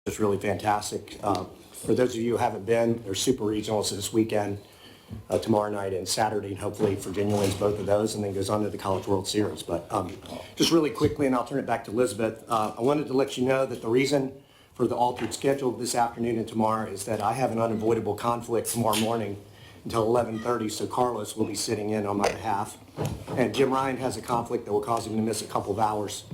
It's really fantastic. For those of you who haven't been, there's super regionals this weekend, tomorrow night and Saturday, and hopefully Virginia wins both of those and then goes on to the College World Series. But just really quickly, and I'll turn it back to Elizabeth, I wanted to let you know that the reason for the altered schedule this afternoon and tomorrow is that I have an unavoidable conflict tomorrow morning until 11:30, so Carlos will be sitting in on my behalf. And Jim Ryan has a conflict that will cause him to miss a couple of hours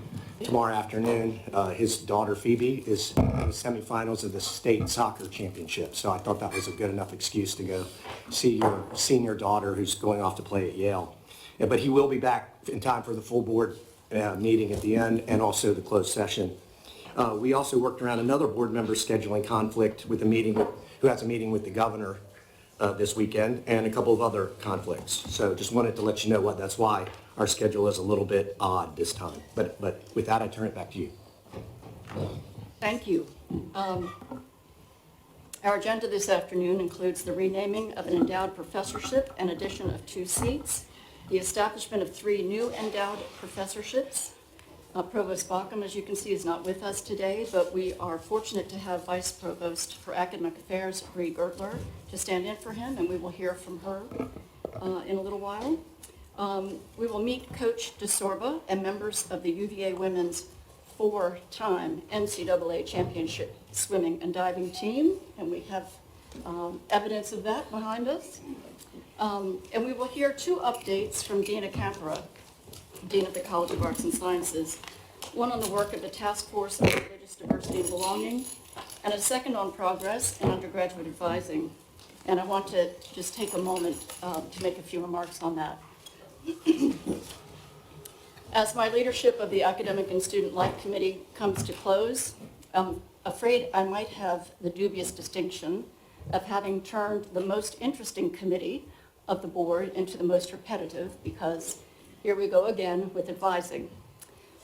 tomorrow afternoon. His daughter Phoebe is in the semifinals of the state soccer championship, so I thought that was a good enough excuse to go see your senior daughter who's going off to play at Yale. Yeah, but he will be back in time for the full board meeting at the end and also the closed session. We also worked around another board member scheduling conflict with who has a meeting with the governor this weekend, and a couple of other conflicts. So just wanted to let you know what that's why our schedule is a little bit odd this time. But with that, I turn it back to you. Thank you. Our agenda this afternoon includes the renaming of an endowed professorship and addition of 2 seats, the establishment of 3 new endowed professorships. Provost Baucom, as you can see, is not with us today, but we are fortunate to have Vice Provost for Academic Affairs, Bree Gertler, to stand in for him, and we will hear from her in a little while. We will meet Coach DeSorba and members of the UVA women's 4-time NCAA championship swimming and diving team, and we have evidence of that behind us. And we will hear 2 updates from Dina Campera, Dean of the College of Arts and Sciences, one on the work of the Task Force on Religious Diversity and Belonging, and a second on progress in undergraduate advising. And I want to just take a moment to make a few remarks on that. As my leadership of the Academic and Student Life Committee comes to close, I'm afraid I might have the dubious distinction of having turned the most interesting committee of the board into the most repetitive, because here we go again with advising.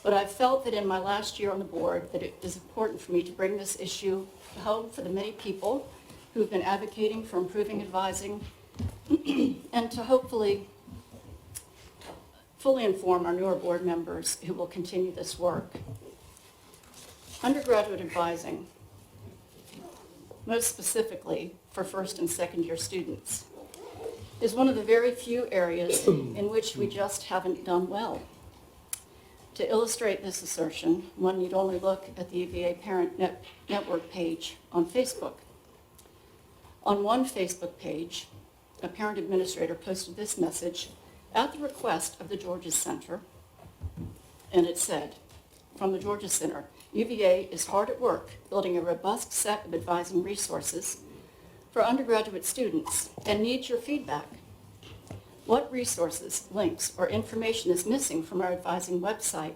But I felt that in my last year on the board that it is important for me to bring this issue home for the many people who've been advocating for improving advising and to hopefully fully inform our newer board members who will continue this work. Undergraduate advising, most specifically for first and second year students, is one of the very few areas in which we just haven't done well. To illustrate this assertion, one need only look at the UVA Parent Network page on Facebook. On one Facebook page, a parent administrator posted this message at the request of the Georgia Center, and it said, from the Georgia Center, UVA is hard at work building a robust set of advising resources for undergraduate students and needs your feedback. What resources, links, or information is missing from our advising website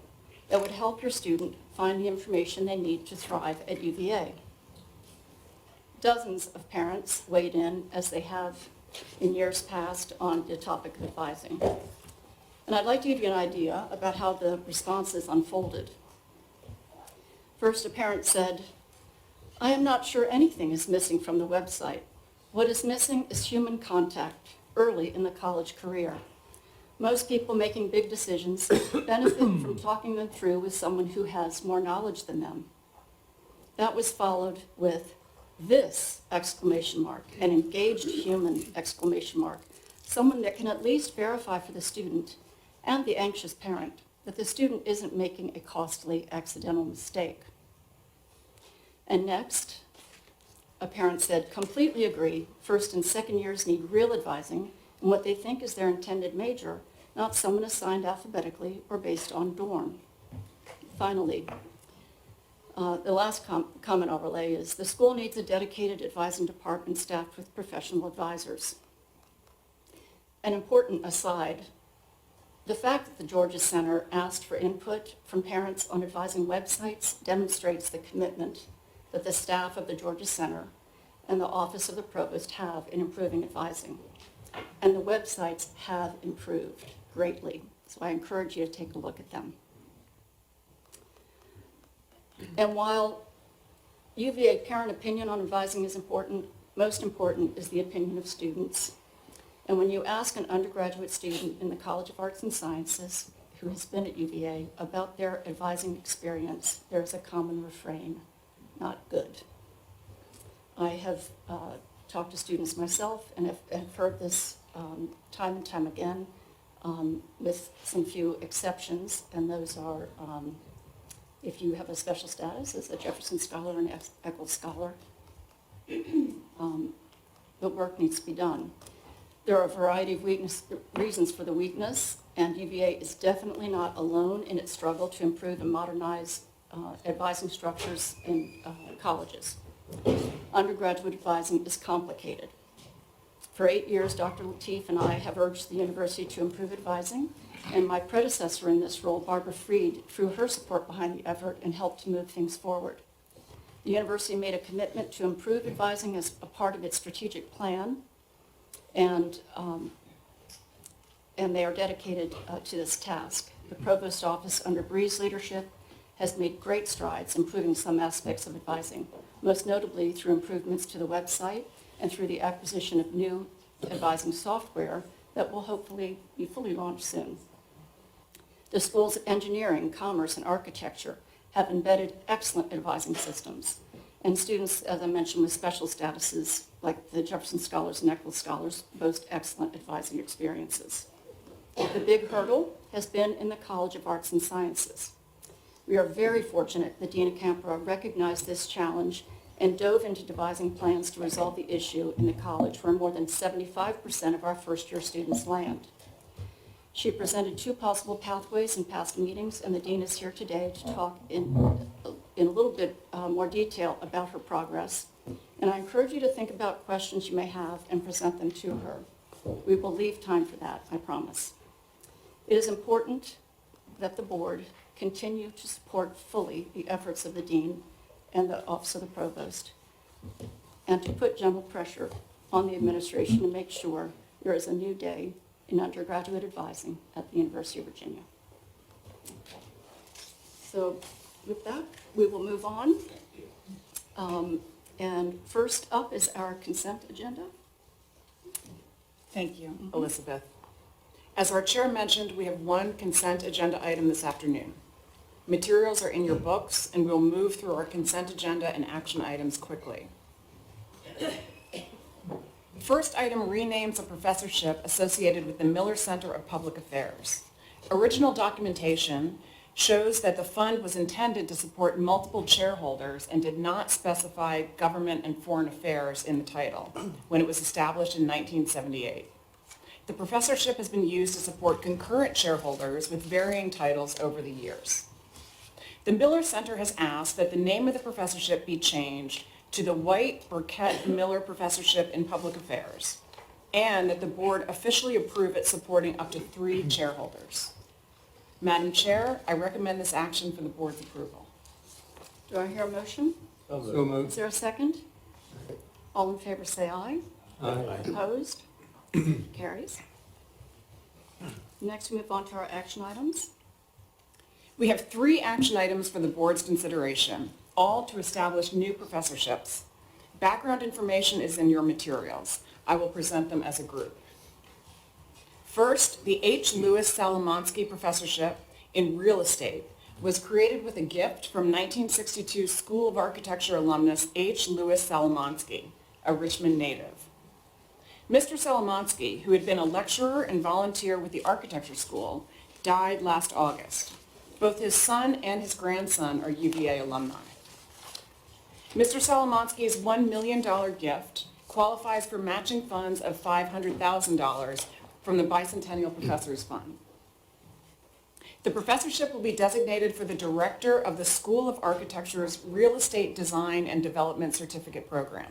that would help your student find the information they need to thrive at UVA? Dozens of parents weighed in, as they have in years past, on the topic of advising. And I'd like to give you an idea about how the responses unfolded. First, a parent said, "I am not sure anything is missing from the website. What is missing is human contact early in the college career. Most people making big decisions benefit from talking them through with someone who has more knowledge than them." That was followed with this exclamation mark, an engaged human exclamation mark, someone that can at least verify for the student and the anxious parent that the student isn't making a costly accidental mistake. And next, a parent said, "Completely agree, first and second years need real advising in what they think is their intended major, not someone assigned alphabetically or based on dorm." Finally, the last comment I'll relay is, "The school needs a dedicated advising department staffed with professional advisors." An important aside, the fact that the Georgia Center asked for input from parents on advising websites demonstrates the commitment that the staff of the Georgia Center and the Office of the Provost have in improving advising. And the websites have improved greatly, so I encourage you to take a look at them. And while UVA parent opinion on advising is important, most important is the opinion of students. And when you ask an undergraduate student in the College of Arts and Sciences who has been at UVA about their advising experience, there's a common refrain: not good. I have talked to students myself and have heard this time and time again, with some few exceptions, and those are if you have a special status as a Jefferson Scholar and Eccles Scholar, the work needs to be done. There are a variety of reasons for the weakness, and UVA is definitely not alone in its struggle to improve and modernize advising structures in colleges. Undergraduate advising is complicated. For 8 years, Dr. Lateef and I have urged the university to improve advising, and my predecessor in this role, Barbara Freed, threw her support behind the effort and helped to move things forward. The university made a commitment to improve advising as a part of its strategic plan, and they are dedicated to this task. The provost office, under Bree's leadership, has made great strides improving some aspects of advising, most notably through improvements to the website and through the acquisition of new advising software that will hopefully be fully launched soon. The schools of engineering, commerce, and architecture have embedded excellent advising systems, and students, as I mentioned, with special statuses like the Jefferson Scholars and Eccles Scholars boast excellent advising experiences. The big hurdle has been in the College of Arts and Sciences. We are very fortunate that Dean Campera recognized this challenge and dove into devising plans to resolve the issue in the college, where more than 75% of our first-year students land. She presented 2 possible pathways in past meetings, and the dean is here today to talk in a little bit more detail about her progress. And I encourage you to think about questions you may have and present them to her. We will leave time for that, I promise. It is important that the board continue to support fully the efforts of the dean and the office of the provost, and to put gentle pressure on the administration to make sure there is a new day in undergraduate advising at the University of Virginia. So with that, we will move on. And first up is our consent agenda. Thank you, Elizabeth. As our chair mentioned, we have one consent agenda item this afternoon. Materials are in your books, and we'll move through our consent agenda and action items quickly. First item renames a professorship associated with the Miller Center of Public Affairs. Original documentation shows that the fund was intended to support multiple chairholders and did not specify government and foreign affairs in the title when it was established in 1978. The professorship has been used to support concurrent shareholders with varying titles over the years. The Miller Center has asked that the name of the professorship be changed to the White Burkett Miller Professorship in Public Affairs, and that the board officially approve it supporting up to 3 chairholders. Madam Chair, I recommend this action for the board's approval. Do I hear a motion? So moved. Is there a second? All in favor say aye. Aye. Opposed? Carries. Next, we move on to our action items. We have 3 action items for the board's consideration, all to establish new professorships. Background information is in your materials. I will present them as a group. First, the H. Lewis Salomonsky Professorship in Real Estate was created with a gift from 1962 School of Architecture alumnus H. Lewis Salomonsky, a Richmond native. Mr. Salomonsky, who had been a lecturer and volunteer with the architecture school, died last August. Both his son and his grandson are UVA alumni. Mr. Salomonsky's $1 million gift qualifies for matching funds of $500,000 from the Bicentennial Professors Fund. The professorship will be designated for the director of the School of Architecture's Real Estate Design and Development Certificate Program.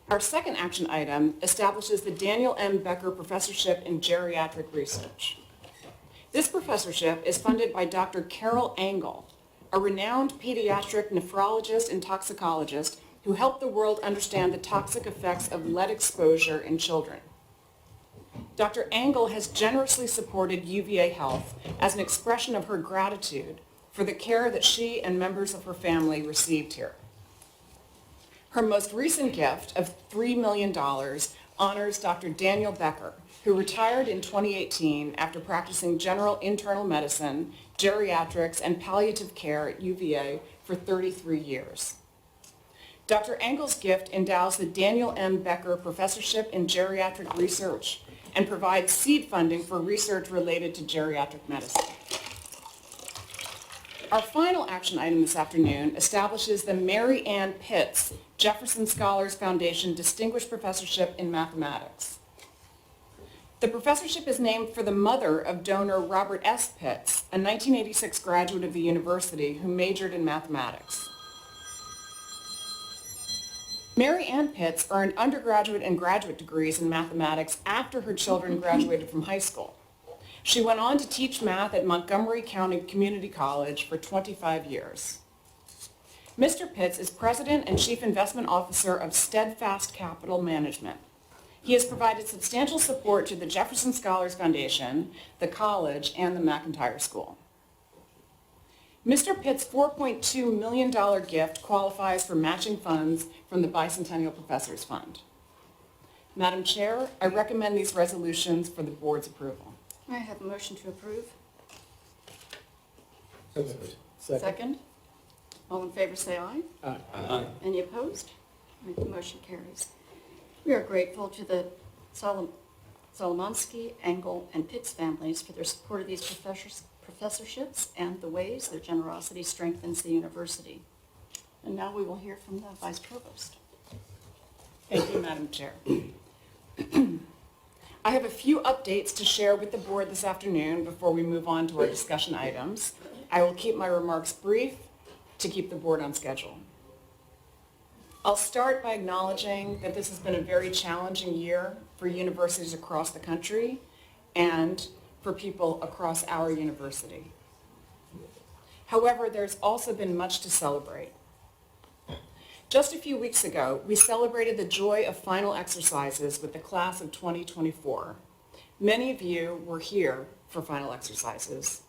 Our second action item establishes the Daniel M. Becker Professorship in Geriatric Research. This professorship is funded by Dr. Carol Engel, a renowned pediatric nephrologist and toxicologist who helped the world understand the toxic effects of lead exposure in children. Dr. Engel has generously supported UVA Health as an expression of her gratitude for the care that she and members of her family received here. Her most recent gift of $3 million honors Dr. Daniel Becker, who retired in 2018 after practicing general internal medicine, geriatrics, and palliative care at UVA for 33 years. Dr. Engel's gift endows the Daniel M. Becker Professorship in Geriatric Research and provides seed funding for research related to geriatric medicine. Our final action item this afternoon establishes the Mary Ann Pitts Jefferson Scholars Foundation Distinguished Professorship in Mathematics. The professorship is named for the mother of donor Robert S. Pitts, a 1986 graduate of the university who majored in mathematics. Mary Ann Pitts earned undergraduate and graduate degrees in mathematics after her children graduated from high school. She went on to teach math at Montgomery County Community College for 25 years. Mr. Pitts is President and Chief Investment Officer of Steadfast Capital Management. He has provided substantial support to the Jefferson Scholars Foundation, the college, and the McIntire School. Mr. Pitt's $4.2 million gift qualifies for matching funds from the Bicentennial Professors Fund. Madam Chair, I recommend these resolutions for the board's approval. I have a motion to approve. So moved. Second. All in favor say aye. Aye. Any opposed? The motion carries. We are grateful to the Solomonsky, Engel, and Pitts families for their support of these professorships and the ways their generosity strengthens the university. And now we will hear from the Vice Provost. Thank you, Madam Chair. I have a few updates to share with the board this afternoon before we move on to our discussion items. I will keep my remarks brief to keep the board on schedule. I'll start by acknowledging that this has been a very challenging year for universities across the country and for people across our university. However, there's also been much to celebrate. Just a few weeks ago, we celebrated the joy of final exercises with the class of 2024. Many of you were here for final exercises.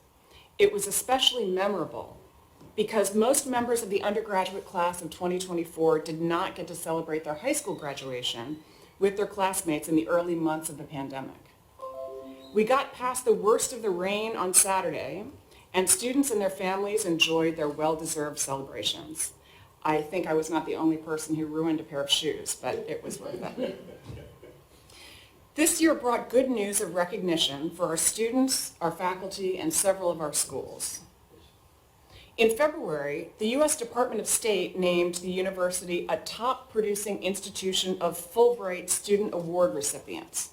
It was especially memorable because most members of the undergraduate class of 2024 did not get to celebrate their high school graduation with their classmates in the early months of the pandemic. We got past the worst of the rain on Saturday, and students and their families enjoyed their well-deserved celebrations. I think I was not the only person who ruined a pair of shoes, but it was worth it. This year brought good news of recognition for our students, our faculty, and several of our schools. In February, the U.S. Department of State named the university a top producing institution of Fulbright Student Award recipients.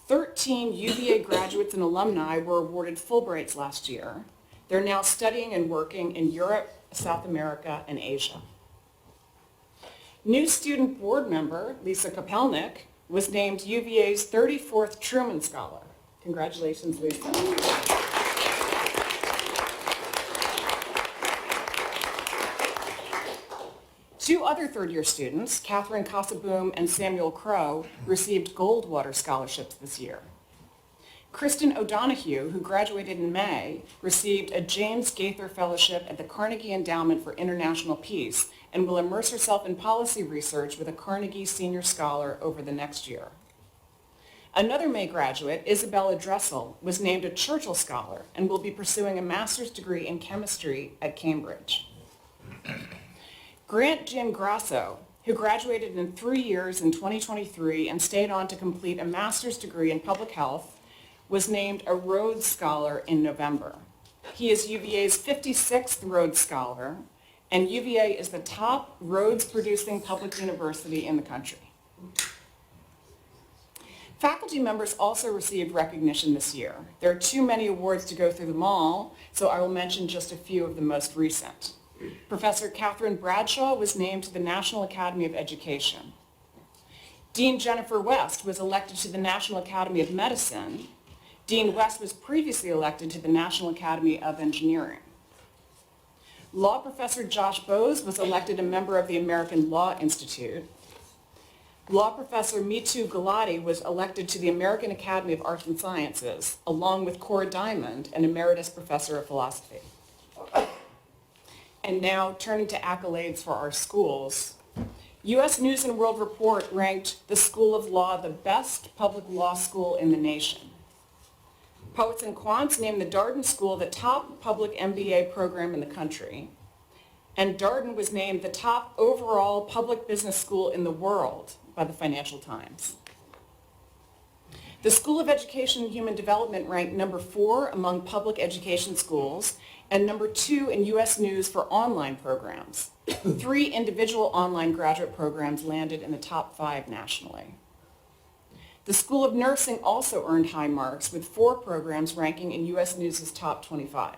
13 UVA graduates and alumni were awarded Fulbrights last year. They're now studying and working in Europe, South America, and Asia. New student board member Lisa Kopelnik was named UVA's 34th Truman Scholar. Congratulations, Lisa. Two other third-year students, Catherine Casaboom and Samuel Crow, received Goldwater scholarships this year. Kristen O'Donohue, who graduated in May, received a James Gaither Fellowship at the Carnegie Endowment for International Peace and will immerse herself in policy research with a Carnegie Senior Scholar over the next year. Another May graduate, Isabella Dressel, was named a Churchill Scholar and will be pursuing a master's degree in chemistry at Cambridge. Grant Giangrasso, who graduated in 3 years in 2023 and stayed on to complete a master's degree in public health, was named a Rhodes Scholar in November. He is UVA's 56th Rhodes Scholar, and UVA is the top Rhodes-producing public university in the country. Faculty members also received recognition this year. There are too many awards to go through them all, so I will mention just a few of the most recent. Professor Catherine Bradshaw was named to the National Academy of Education. Dean Jennifer West was elected to the National Academy of Medicine. Dean West was previously elected to the National Academy of Engineering. Law Professor Josh Bose was elected a member of the American Law Institute. Law Professor Mitu Gulati was elected to the American Academy of Arts and Sciences, along with Cora Diamond, an emeritus professor of philosophy. And now, turning to accolades for our schools, U.S. News and World Report ranked the School of Law the best public law school in the nation. Poets and Quants named the Darden School the top public MBA program in the country. and Darden was named the top overall public business school in the world by the Financial Times. The School of Education and Human Development ranked number 4 among public education schools and number 2 in U.S. News for online programs. 3 individual online graduate programs landed in the top 5 nationally. The School of Nursing also earned high marks with 4 programs ranking in U.S. News' top 25.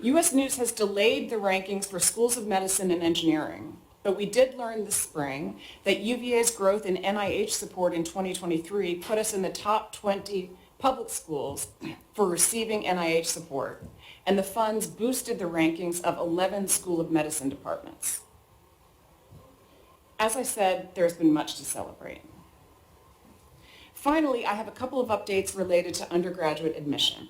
U.S. News has delayed the rankings for schools of medicine and engineering, but we did learn this spring that UVA's growth in NIH support in 2023 put us in the top 20 public schools for receiving NIH support, and the funds boosted the rankings of 11 School of Medicine departments. As I said, there's been much to celebrate. Finally, I have a couple of updates related to undergraduate admission.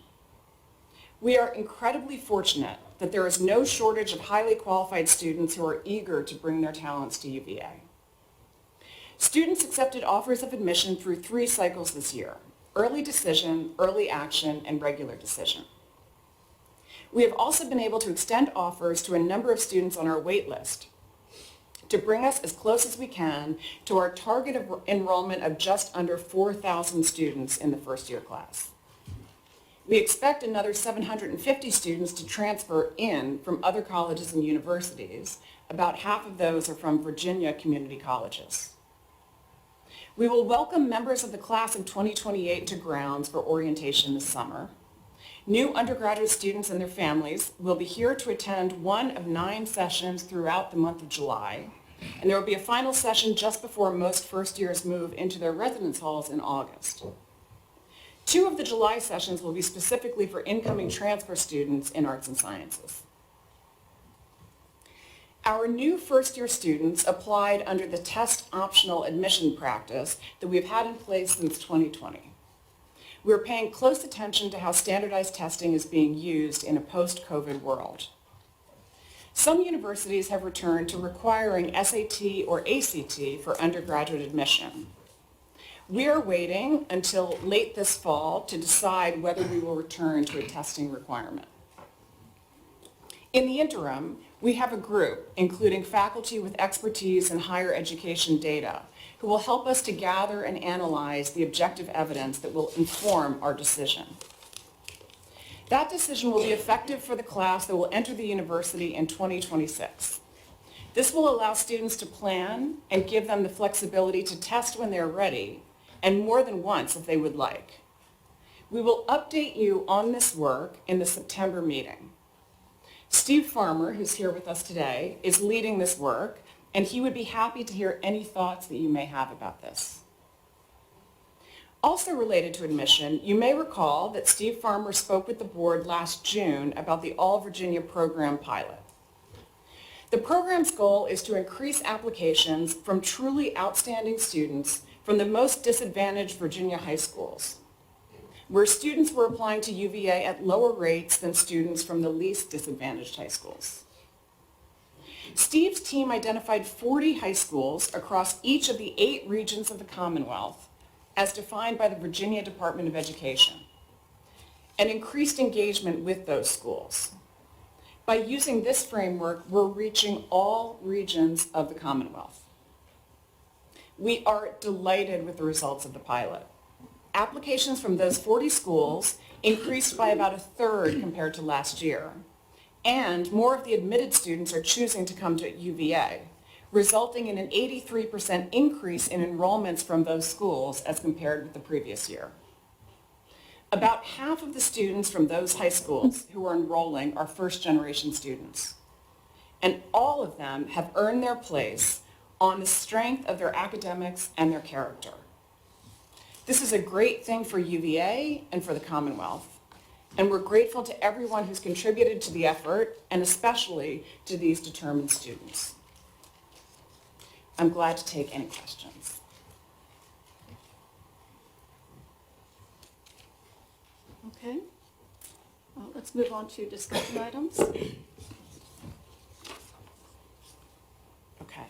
We are incredibly fortunate that there is no shortage of highly qualified students who are eager to bring their talents to UVA. Students accepted offers of admission through 3 cycles this year: early decision, early action, and regular decision. We have also been able to extend offers to a number of students on our wait list to bring us as close as we can to our target of enrollment of just under 4,000 students in the first year class. We expect another 750 students to transfer in from other colleges and universities. About half of those are from Virginia community colleges. We will welcome members of the class of 2028 to grounds for orientation this summer. New undergraduate students and their families will be here to attend one of 9 sessions throughout the month of July, and there will be a final session just before most first years move into their residence halls in August. 2 of the July sessions will be specifically for incoming transfer students in arts and sciences. Our new first-year students applied under the test optional admission practice that we've had in place since 2020. We're paying close attention to how standardized testing is being used in a post-COVID world. Some universities have returned to requiring SAT or ACT for undergraduate admission. We are waiting until late this fall to decide whether we will return to a testing requirement. In the interim, we have a group, including faculty with expertise in higher education data, who will help us to gather and analyze the objective evidence that will inform our decision. That decision will be effective for the class that will enter the university in 2026. This will allow students to plan and give them the flexibility to test when they're ready, and more than once if they would like. We will update you on this work in the September meeting. Steve Farmer, who's here with us today, is leading this work, and he would be happy to hear any thoughts that you may have about this. Also related to admission, you may recall that Steve Farmer spoke with the board last June about the All Virginia program pilot. The program's goal is to increase applications from truly outstanding students from the most disadvantaged Virginia high schools, where students were applying to UVA at lower rates than students from the least disadvantaged high schools. Steve's team identified 40 high schools across each of the 8 regions of the Commonwealth as defined by the Virginia Department of Education, and increased engagement with those schools. By using this framework, we're reaching all regions of the Commonwealth. We are delighted with the results of the pilot. Applications from those 40 schools increased by about 1/3 compared to last year, and more of the admitted students are choosing to come to UVA, resulting in an 83% increase in enrollments from those schools as compared with the previous year. About half of the students from those high schools who are enrolling are first-generation students, and all of them have earned their place on the strength of their academics and their character. This is a great thing for UVA and for the Commonwealth, and we're grateful to everyone who's contributed to the effort, and especially to these determined students. I'm glad to take any questions. Okay. Let's move on to discussion items. Okay.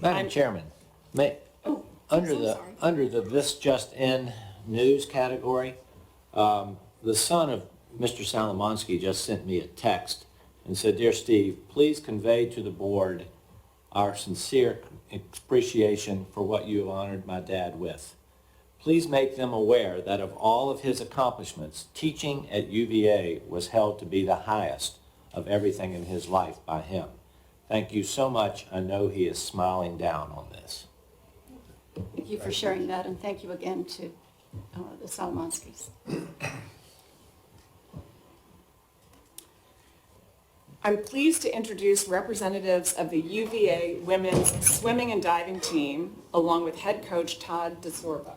Madam Chairman, Oh, under I'm the sorry. This Just In news category, the son of Mr. Salomonsky just sent me a text and said, "Dear Steve, please convey to the board our sincere appreciation for what you have honored my dad with. Please make them aware that of all of his accomplishments, teaching at UVA was held to be the highest of everything in his life by him. Thank you so much. I know he is smiling down on this." Thank you for sharing that, and thank you again to the Salamanskis. I'm pleased to introduce representatives of the UVA women's swimming and diving team, along with head coach Todd DeSorbo.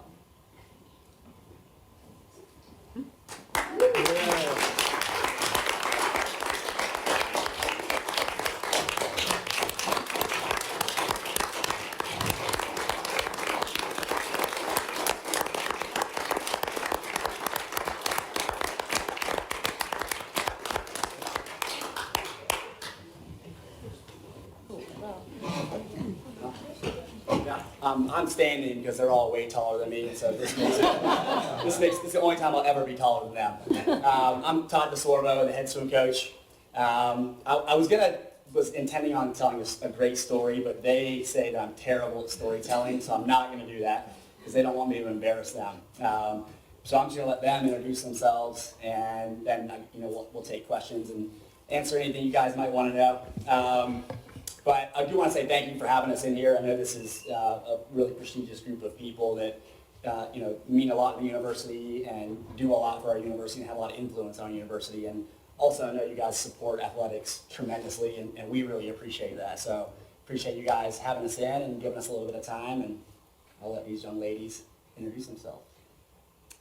I'm standing because they're all way taller than me, so this is the only time I'll ever be taller than them. I'm Todd DeSorbo, the head swim coach. I was intending on telling a great story, but they say that I'm terrible at storytelling, so I'm not going to do that because they don't want me to embarrass them. So I'm just going to let them introduce themselves, and then we'll take questions and answer anything you guys might want to know. But I do want to say thank you for having us in here. I know this is a really prestigious group of people that mean a lot to the university and do a lot for our university and have a lot of influence on our university. And also, I know you guys support athletics tremendously, and we really appreciate that. So appreciate you guys having us in and giving us a little bit of time. And I'll let these young ladies introduce themselves.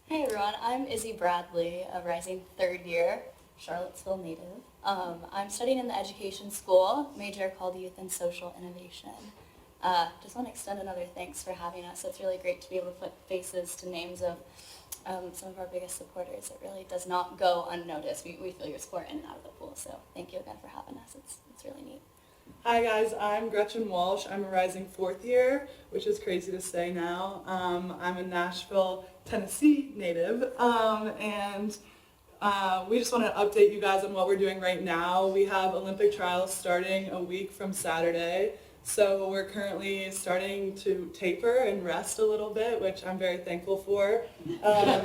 Hey everyone, I'm Izzy Bradley, a rising third year Charlottesville native. I'm studying in the education school, major called Youth and Social Innovation. Just want to extend another thanks for having us. It's really great to be able to put faces to names of some of our biggest supporters. It really does not go unnoticed. We feel your support in and out of the pool, so thank you again for having us. It's really neat. Hi guys, I'm Gretchen Walsh. I'm a rising fourth year, which is crazy to say now. I'm a Nashville, Tennessee native, and we just want to update you guys on what we're doing right now. We have Olympic trials starting a week from Saturday, so we're currently starting to taper and rest a little bit, which I'm very thankful for. But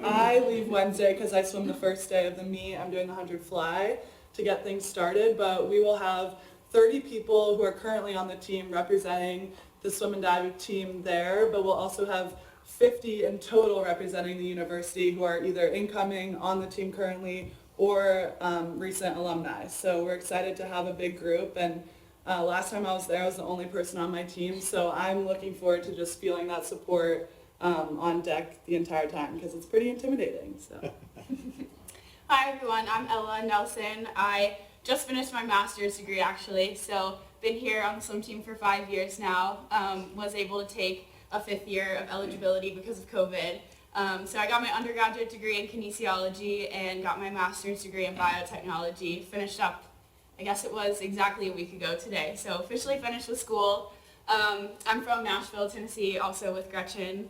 I leave Wednesday because I swim the first day of the meet. I'm doing the 100 fly to get things started, but we will have 30 people who are currently on the team representing the swim and diving team there, but we'll also have 50 in total representing the university who are either incoming on the team currently or recent alumni. So we're excited to have a big group, and last time I was there I was the only person on my team, so I'm looking forward to just feeling that support on deck the entire time because it's pretty intimidating. So. Hi everyone, I'm Ella Nelson. I just finished my master's degree actually, so been here on the swim team for 5 years now. Was able to take a 5th year of eligibility because of COVID. So I got my undergraduate degree in kinesiology and got my master's degree in biotechnology. Finished up, I guess it was exactly a week ago today. So officially finished with school. I'm from Nashville, Tennessee, also with Gretchen.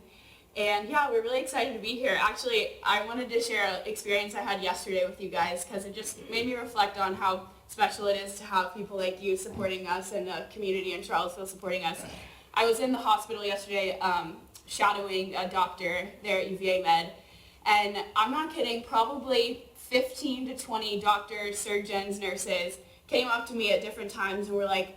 And yeah, we're really excited to be here. Actually, I wanted to share an experience I had yesterday with you guys because it just made me reflect on how special it is to have people like you supporting us and the community in Charlottesville supporting us. I was in the hospital yesterday shadowing a doctor there at UVA Med, and I'm not kidding, probably 15 to 20 doctors, surgeons, nurses came up to me at different times and were like,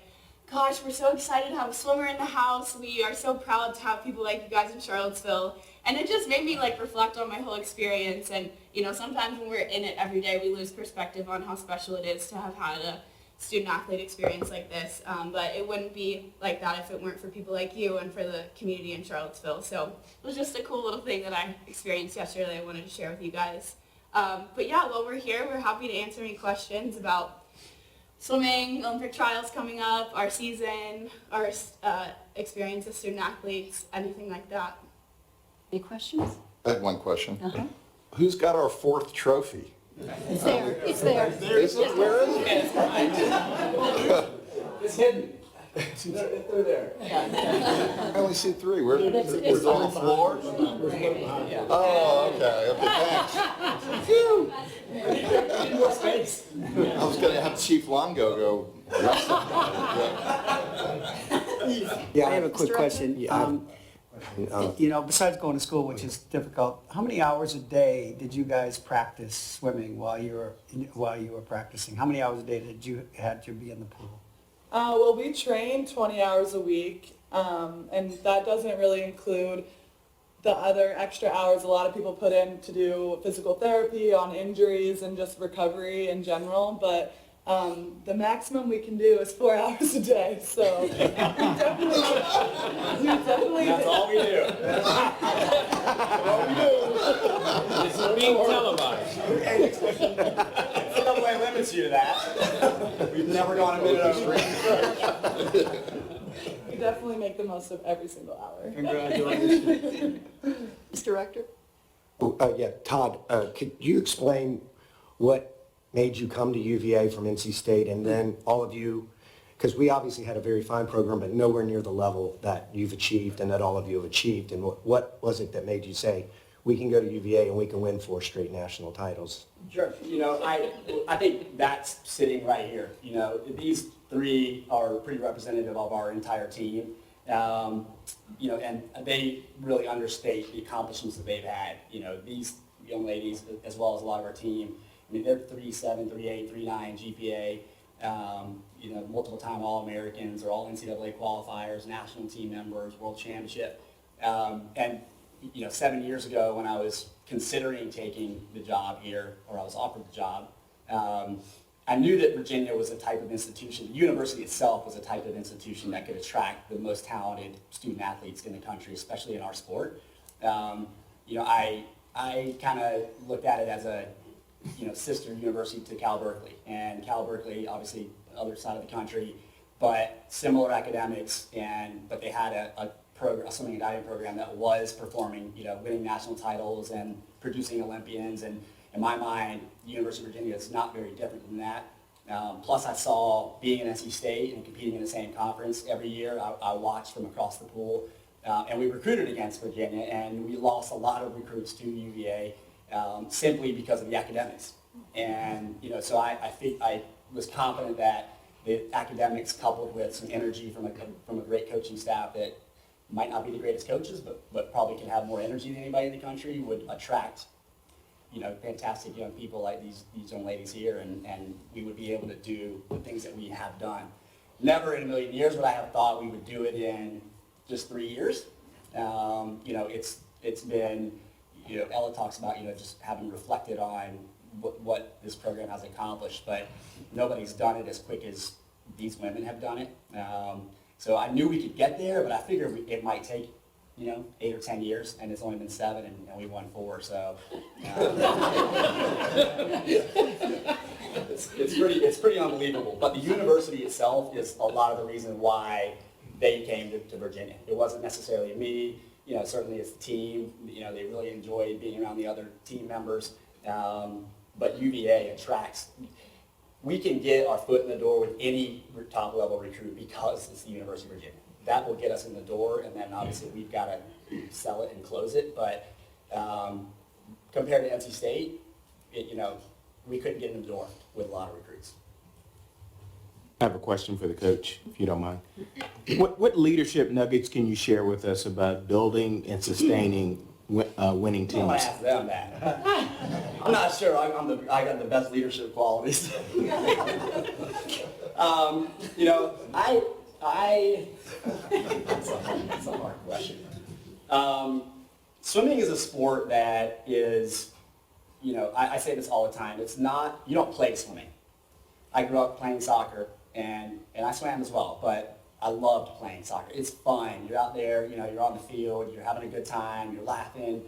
"Gosh, we're so excited to have a swimmer in the house. We are so proud to have people like you guys in Charlottesville." And it just made me reflect on my whole experience. And sometimes when we're in it every day, we lose perspective on how special it is to have had a student-athlete experience like this. But it wouldn't be like that if it weren't for people like you and for the community in Charlottesville. So it was just a cool little thing that I experienced yesterday that I wanted to share with you guys. But yeah, while we're here, we're happy to answer any questions about swimming, Olympic trials coming up, our season, our experience as student-athletes, anything like that. Any questions? I had one question. Uh-huh. Who's got our 4th trophy? It's there. It's there. Is it? Where is it? It's hidden. They're there. I only see 3. Where's it on the floor? Oh, okay. Okay, thanks. Phew. more space. I was gonna have Chief Longo go. Yeah, I have a quick Mr. question. Yeah. You know, besides going to school, which is difficult, how many hours a day did you guys practice swimming while you were practicing? How many hours a day did you had to be in the pool? Well, we train 20 hours a week, and that doesn't really include the other extra hours a lot of people put in to do physical therapy on injuries and just recovery in general. But the maximum we can do is 4 hours a day. So we definitely That's all we do. It's being televised. NCAA limits you to that. We've never gone a minute over. we definitely make the most of every single hour. Congratulations. Mr. Rector? Yeah, Todd, could you explain what made you come to UVA from NC State, and then all of you, because we obviously had a very fine program, but nowhere near the level that you've achieved and that all of you have achieved, and what was it that made you say, we can go to UVA and we can win 4 straight national titles? Sure. You know, I think that's sitting right here. You know, these 3 are pretty representative of our entire team. You know, and they really understate the accomplishments that they've had. You know, these young ladies, as well as a lot of our team, I mean, they're 3.7, 3.8, 3.9 GPA, you know, multiple-time All-Americans, they're all NCAA qualifiers, national team members, world championship. And, you know, 7 years ago when I was considering taking the job here, or I was offered the job, I knew that Virginia was a type of institution, the university itself was a type of institution that could attract the most talented student athletes in the country, especially in our sport. You know, I kind of looked at it as a, you know, sister university to Cal Berkeley. And Cal Berkeley, obviously, other side of the country, but similar academics, but they had a swimming and diving program that was performing, you know, winning national titles and producing Olympians. And in my mind, the University of Virginia is not very different than that. Plus, I saw being in NC State and competing in the same conference every year, I watched from across the pool. And we recruited against Virginia, and we lost a lot of recruits to UVA simply because of the academics. And, you know, so I think I was confident that the academics coupled with some energy from a great coaching staff that might not be the greatest coaches, but probably can have more energy than anybody in the country, would attract, you know, fantastic young people like these young ladies here, and we would be able to do the things that we have done. Never in a million years would I have thought we would do it in just 3 years. You know, it's been, you know, Ella talks about, you know, just having reflected on what this program has accomplished, but nobody's done it as quick as these women have done it. So I knew we could get there, but I figured it might take, you know, 8 or 10 years, and it's only been 7, and we won 4. So it's pretty unbelievable. But the university itself is a lot of the reason why they came to Virginia. It wasn't necessarily me. You know, certainly it's the team. You know, they really enjoyed being around the other team members. But UVA attracts. We can get our foot in the door with any top-level recruit because it's the University of Virginia. That will get us in the door, and then obviously we've got to sell it and close it. But compared to NC State, you know, we couldn't get in the door with a lot of recruits. I have a question for the coach, if you don't mind. What leadership nuggets can you share with us about building and sustaining winning I want teams? to ask them that. I'm not sure I got the best leadership qualities. You know, that's a hard question. Swimming is a sport that is, you know, I say this all the time. It's not, you don't play swimming. I grew up playing soccer, and I swam as well, but I loved playing soccer. It's fun. You're out there, you know, you're on the field, you're having a good time, you're laughing.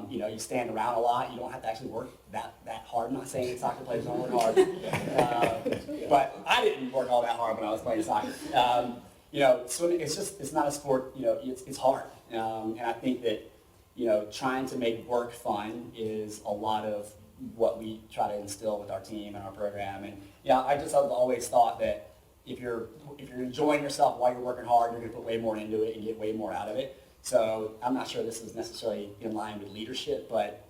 You know, you stand around a lot. You don't have to actually work that hard. I'm not saying that soccer players don't work hard, but I didn't work all that hard when I was playing soccer. You know, swimming, it's not a sport, you know, it's hard. And I think that, you know, trying to make work fun is a lot of what we try to instill with our team and our program. And yeah, I've always thought that if you're enjoying yourself while you're working hard, you're going to put way more into it and get way more out of it. So I'm not sure this is necessarily in line with leadership, but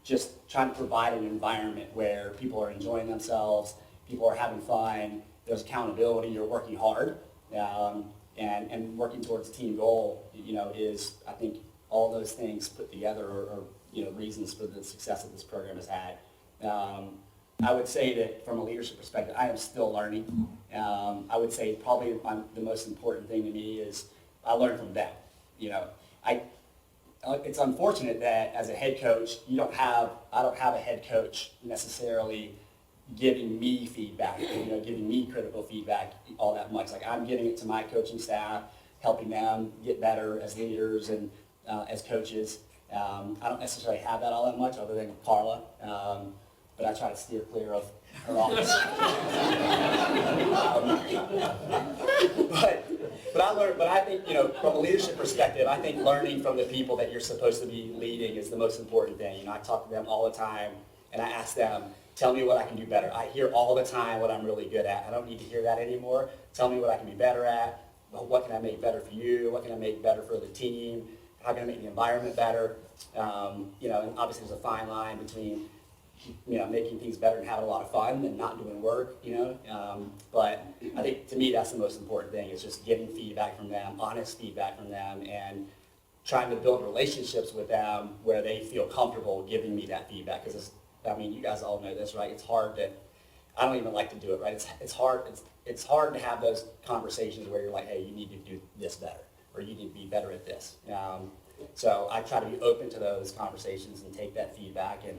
just trying to provide an environment where people are enjoying themselves, people are having fun, there's accountability, you're working hard, and working towards a team goal, is, I think, all those things put together are reasons for the success that this program has had. I would say that from a leadership perspective, I am still learning. I would say probably the most important thing to me is I learn from them. It's unfortunate that as a head coach, I don't have a head coach necessarily giving me feedback, giving me critical feedback all that much. Like, I'm giving it to my coaching staff, helping them get better as leaders and as coaches. I don't necessarily have that all that much other than Carla, but I try to steer clear of her office. But I think, from a leadership perspective, I think learning from the people that you're supposed to be leading is the most important thing. I talk to them all the time, and I ask them, tell me what I can do better. I hear all the time what I'm really good at. I don't need to hear that anymore. Tell me what I can be better at. What can I make better for you? What can I make better for the team? How can I make the environment better? And obviously there's a fine line between making things better and having a lot of fun and not doing work, but I think to me that's the most important thing, is just getting feedback from them, honest feedback from them, and trying to build relationships with them where they feel comfortable giving me that feedback. Because you guys all know this, right? It's hard I don't even like to do it, right? It's hard to have those conversations where you're like, hey, you need to do this better, or you need to be better at this. So I try to be open to those conversations and take that feedback, and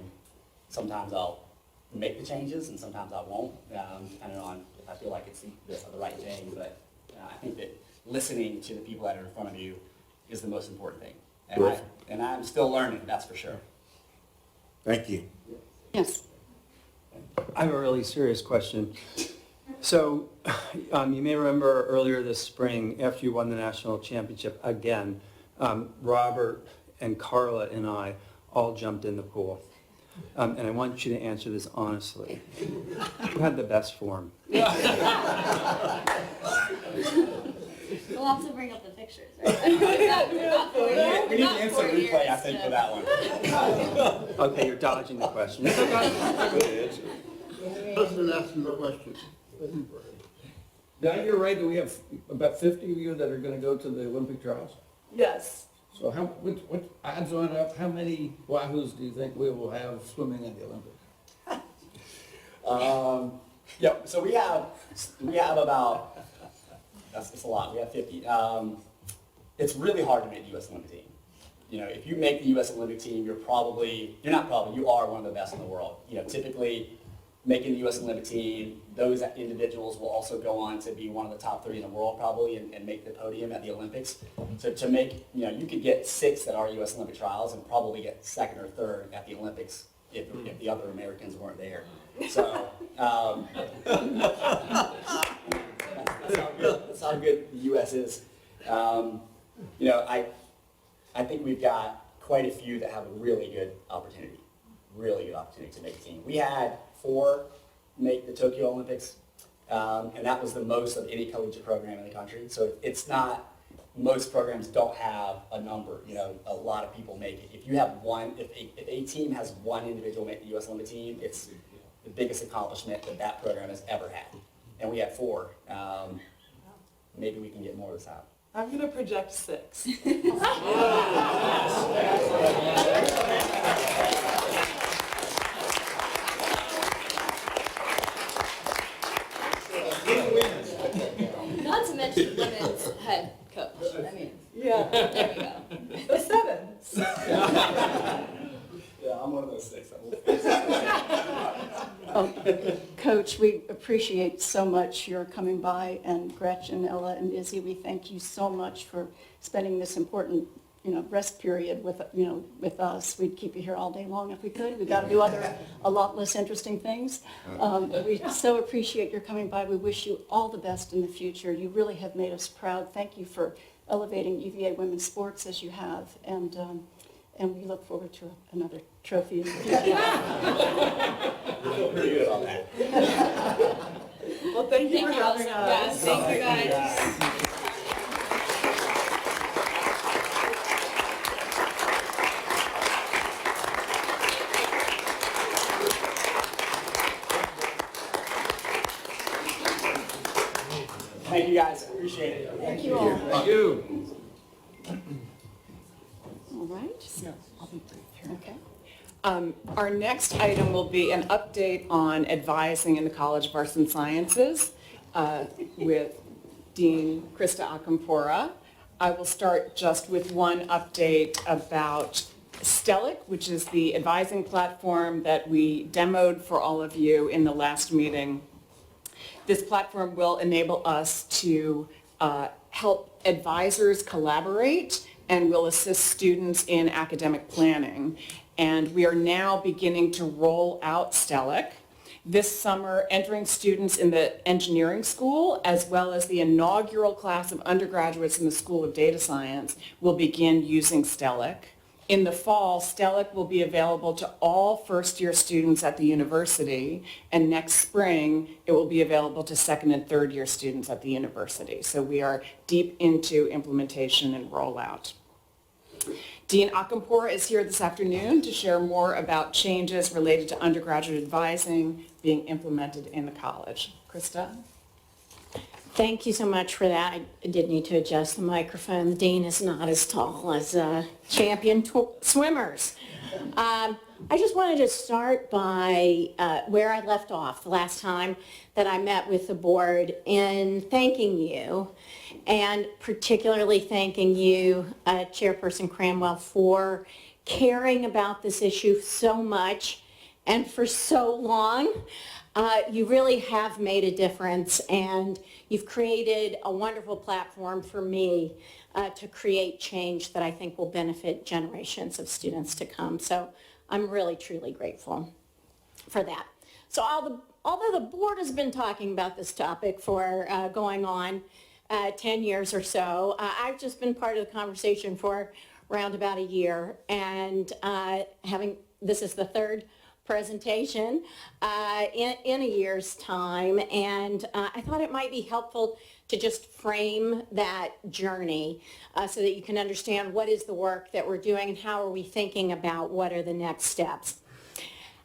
sometimes I'll make the changes and sometimes I won't, depending on if I feel like it's the right thing. But I think that listening to the people that are in front of you is the most important thing. And I'm still learning, that's for sure. Thank you. Yes. I have a really serious question. So you may remember earlier this spring, after you won the national championship again, Robert and Carla and I all jumped in the pool. And I want you to answer this honestly. Who had the best form? We'll have to bring up the pictures, right? We need to instant replay, I think, for that one. Okay, you're dodging the question. Person asking the question. Did I hear right that we have about 50 of you that are going to go to the Olympic trials? Yes. So what odds on up, how many Wahoos do you think we will have swimming in the Olympics? So we have about, that's a lot, we have 50. It's really hard to make the U.S. Olympic team. If you make the U.S. Olympic team, you are one of the best in the world. Typically making the U.S. Olympic team, those individuals will also go on to be one of the top 3 in the world probably and make the podium at the Olympics. So to make, you could get 6 at our U.S. Olympic trials and probably get 2nd or 3rd at the Olympics if the other Americans weren't there. So that's how good the U.S. is. I think we've got quite a few that have a really good opportunity to make a team. We had 4 make the Tokyo Olympics, and that was the most of any collegiate program in the country. So it's not, most programs don't have a number, a lot of people make it. If you have one, if a team has one individual make the U.S. Olympic team, it's the biggest accomplishment that program has ever had. And we had 4. Maybe we can get more this time. I'm going to project 6. Not to mention women's head coach. Yeah. There we go. The 7s. Yeah, I'm one of those 6. Coach, we appreciate so much your coming by, and Gretchen, Ella, and Izzy, we thank you so much for spending this important, rest period with us. We'd keep you here all day long if we could. We've got to do a lot less interesting things. We so appreciate your coming by. We wish you all the best in the future. You really have made us proud. Thank you for elevating UVA women's sports as you have, and we look forward to another trophy in the future. I feel pretty good on that. Well, thank you for having us. Yes, thank you guys. Thank you guys, appreciate it. Thank you all. Thank you. All right. No, I'll be brief here. Okay. Our next item will be an update on advising in the College of Arts and Sciences with Dean Krista Akampora. I will start just with one update about Stellic, which is the advising platform that we demoed for all of you in the last meeting. This platform will enable us to help advisors collaborate and will assist students in academic planning. And we are now beginning to roll out Stellic. This summer, entering students in the engineering school, as well as the inaugural class of undergraduates in the School of Data Science, will begin using Stellic. In the fall, Stellic will be available to all first-year students at the university, and next spring, it will be available to second and third-year students at the university. So we are deep into implementation and rollout. Dean Akampora is here this afternoon to share more about changes related to undergraduate advising being implemented in the college. Krista? Thank you so much for that. I did need to adjust the microphone. The dean is not as tall as champion swimmers. I just wanted to start by where I left off the last time that I met with the board in thanking you, and particularly thanking you, Chairperson Cranwell, for caring about this issue so much and for so long. You really have made a difference, and you've created a wonderful platform for me to create change that I think will benefit generations of students to come. So I'm really, truly grateful for that. So although the board has been talking about this topic for going on 10 years or so, I've just been part of the conversation for around about a year, and this is the third presentation in a year's time, and I thought it might be helpful to just frame that journey so that you can understand what is the work that we're doing and how are we thinking about what are the next steps.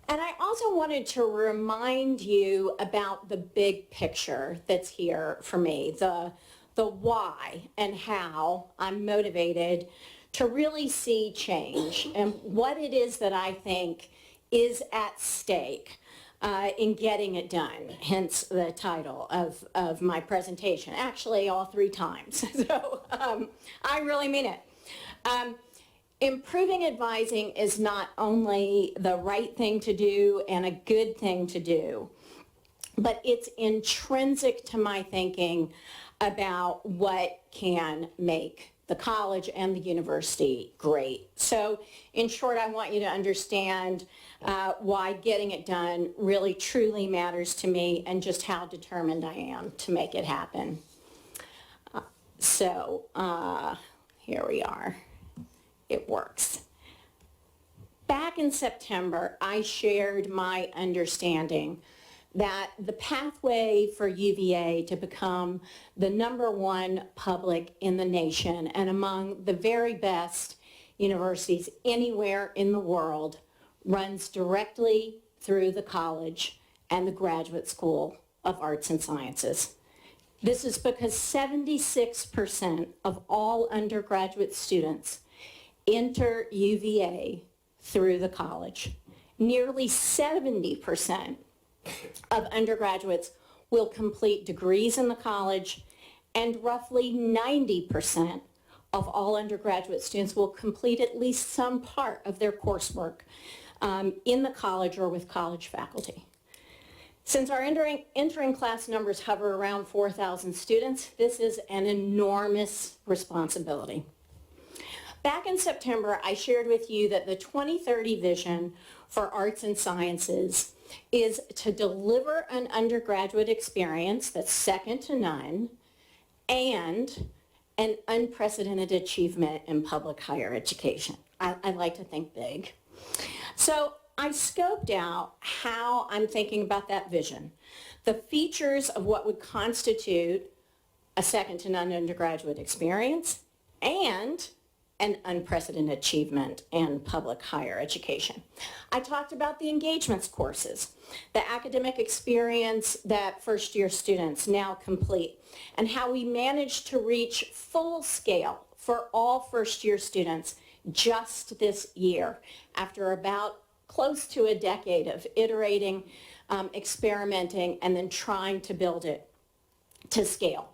And I also wanted to remind you about the big picture that's here for me, the why and how I'm motivated to really see change and what it is that I think is at stake in getting it done, hence the title of my presentation, actually all three times. So I really mean it. Improving advising is not only the right thing to do and a good thing to do, but it's intrinsic to my thinking about what can make the college and the university great. So in short, I want you to understand why getting it done really truly matters to me and just how determined I am to make it happen. Here we are. It works. Back in September, I shared my understanding that the pathway for UVA to become the #1 public in the nation and among the very best universities anywhere in the world runs directly through the college and the Graduate School of Arts and Sciences. This is because 76% of all undergraduate students enter UVA through the college. Nearly 70% of undergraduates will complete degrees in the college, and roughly 90% of all undergraduate students will complete at least some part of their coursework in the college or with college faculty. Since our entering class numbers hover around 4,000 students, this is an enormous responsibility. Back in September, I shared with you that the 2030 vision for arts and sciences is to deliver an undergraduate experience that's second to none and an unprecedented achievement in public higher education. I like to think big. So I scoped out how I'm thinking about that vision, the features of what would constitute a second to none undergraduate experience, and and unprecedented achievement in public higher education. I talked about the engagements courses, the academic experience that first-year students now complete, and how we managed to reach full scale for all first-year students just this year after about close to a decade of iterating, experimenting, and then trying to build it to scale.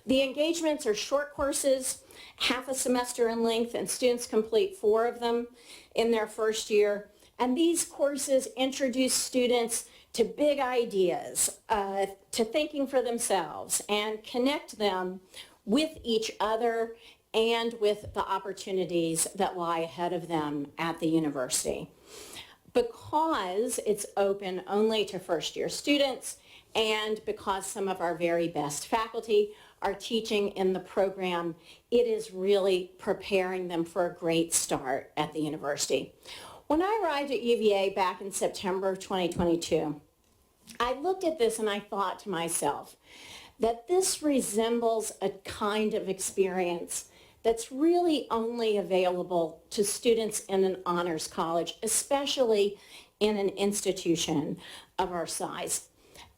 The engagements are short courses, half a semester in length, and students complete 4 of them in their first year. And these courses introduce students to big ideas, to thinking for themselves, and connect them with each other and with the opportunities that lie ahead of them at the university. Because it's open only to first-year students, and because some of our very best faculty are teaching in the program, it is really preparing them for a great start at the university. When I arrived at UVA back in September of 2022, I looked at this and I thought to myself that this resembles a kind of experience that's really only available to students in an honors college, especially in an institution of our size.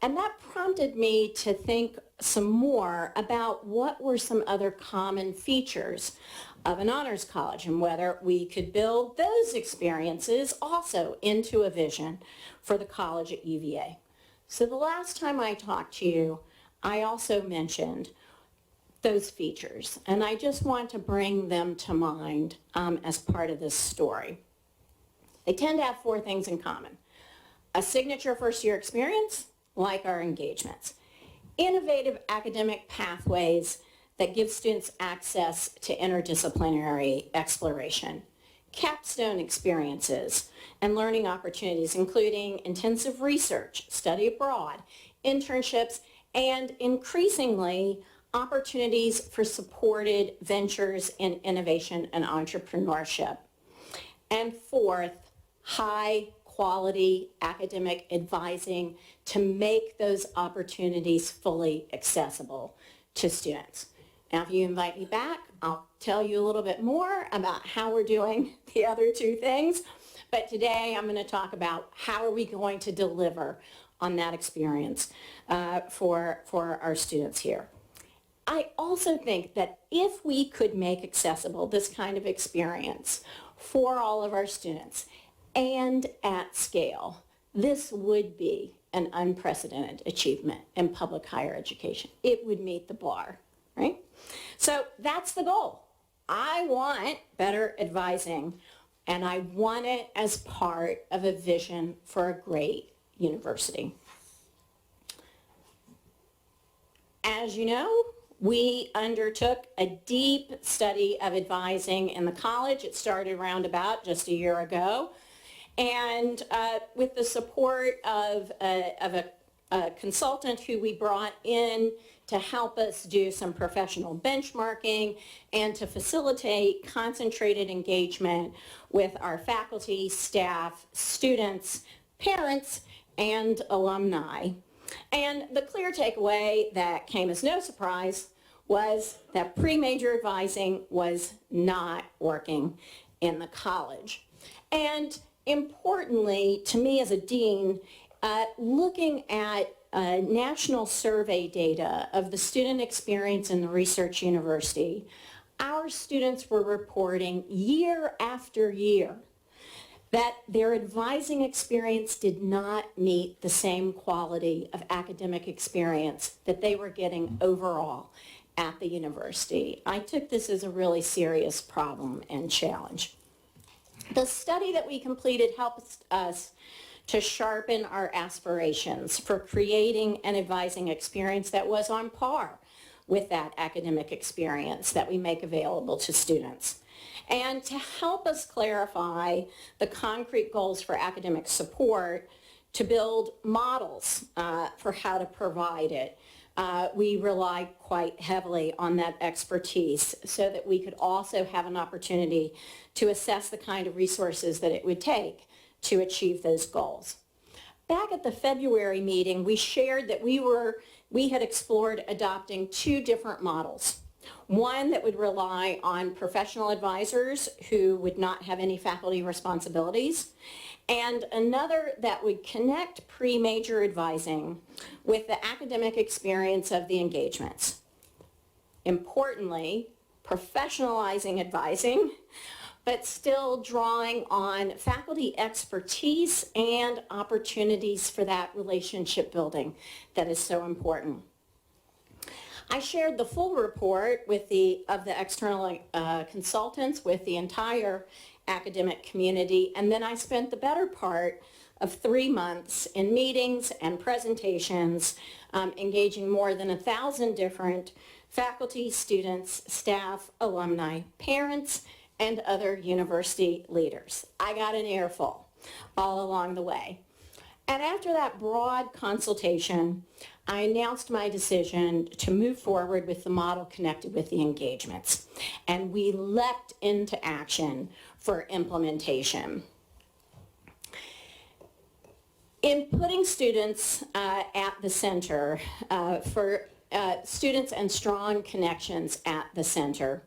And that prompted me to think some more about what were some other common features of an honors college and whether we could build those experiences also into a vision for the college at UVA. So the last time I talked to you, I also mentioned those features, and I just want to bring them to mind as part of this story. They tend to have 4 things in common: a signature first-year experience, like our engagements, innovative academic pathways that give students access to interdisciplinary exploration, capstone experiences and learning opportunities, including intensive research, study abroad, internships, and increasingly opportunities for supported ventures in innovation and entrepreneurship. And 4th, high quality academic advising to make those opportunities fully accessible to students. Now, if you invite me back, I'll tell you a little bit more about how we're doing the other 2 things. But today I'm going to talk about how are we going to deliver on that experience for our students here. I also think that if we could make accessible this kind of experience for all of our students and at scale, this would be an unprecedented achievement in public higher education. It would meet the bar, right? So that's the goal. I want better advising, and I want it as part of a vision for a great university. As you know, we undertook a deep study of advising in the college. It started around about just a year ago. And with the support of a consultant who we brought in to help us do some professional benchmarking and to facilitate concentrated engagement with our faculty, staff, students, parents, and alumni. And the clear takeaway that came as no surprise was that pre-major advising was not working in the college. And importantly, to me as a dean, looking at national survey data of the student experience in the research university, our students were reporting year after year that their advising experience did not meet the same quality of academic experience that they were getting overall at the university. I took this as a really serious problem and challenge. The study that we completed helped us to sharpen our aspirations for creating an advising experience that was on par with that academic experience that we make available to students. And to help us clarify the concrete goals for academic support, to build models for how to provide it, we relied quite heavily on that expertise so that we could also have an opportunity to assess the kind of resources that it would take to achieve those goals. Back at the February meeting, we shared that we had explored adopting 2 different models One that would rely on professional advisors who would not have any faculty responsibilities, and another that would connect pre-major advising with the academic experience of the engagements. Importantly, professionalizing advising, but still drawing on faculty expertise and opportunities for that relationship building that is so important. I shared the full report of the external consultants with the entire academic community, and then I spent the better part of 3 months in meetings and presentations, engaging more than 1,000 different faculty, students, staff, alumni, parents, and other university leaders. I got an earful all along the way. And after that broad consultation, I announced my decision to move forward with the model connected with the engagements. And we leapt into action for implementation. In putting students at the center, for students and strong connections at the center,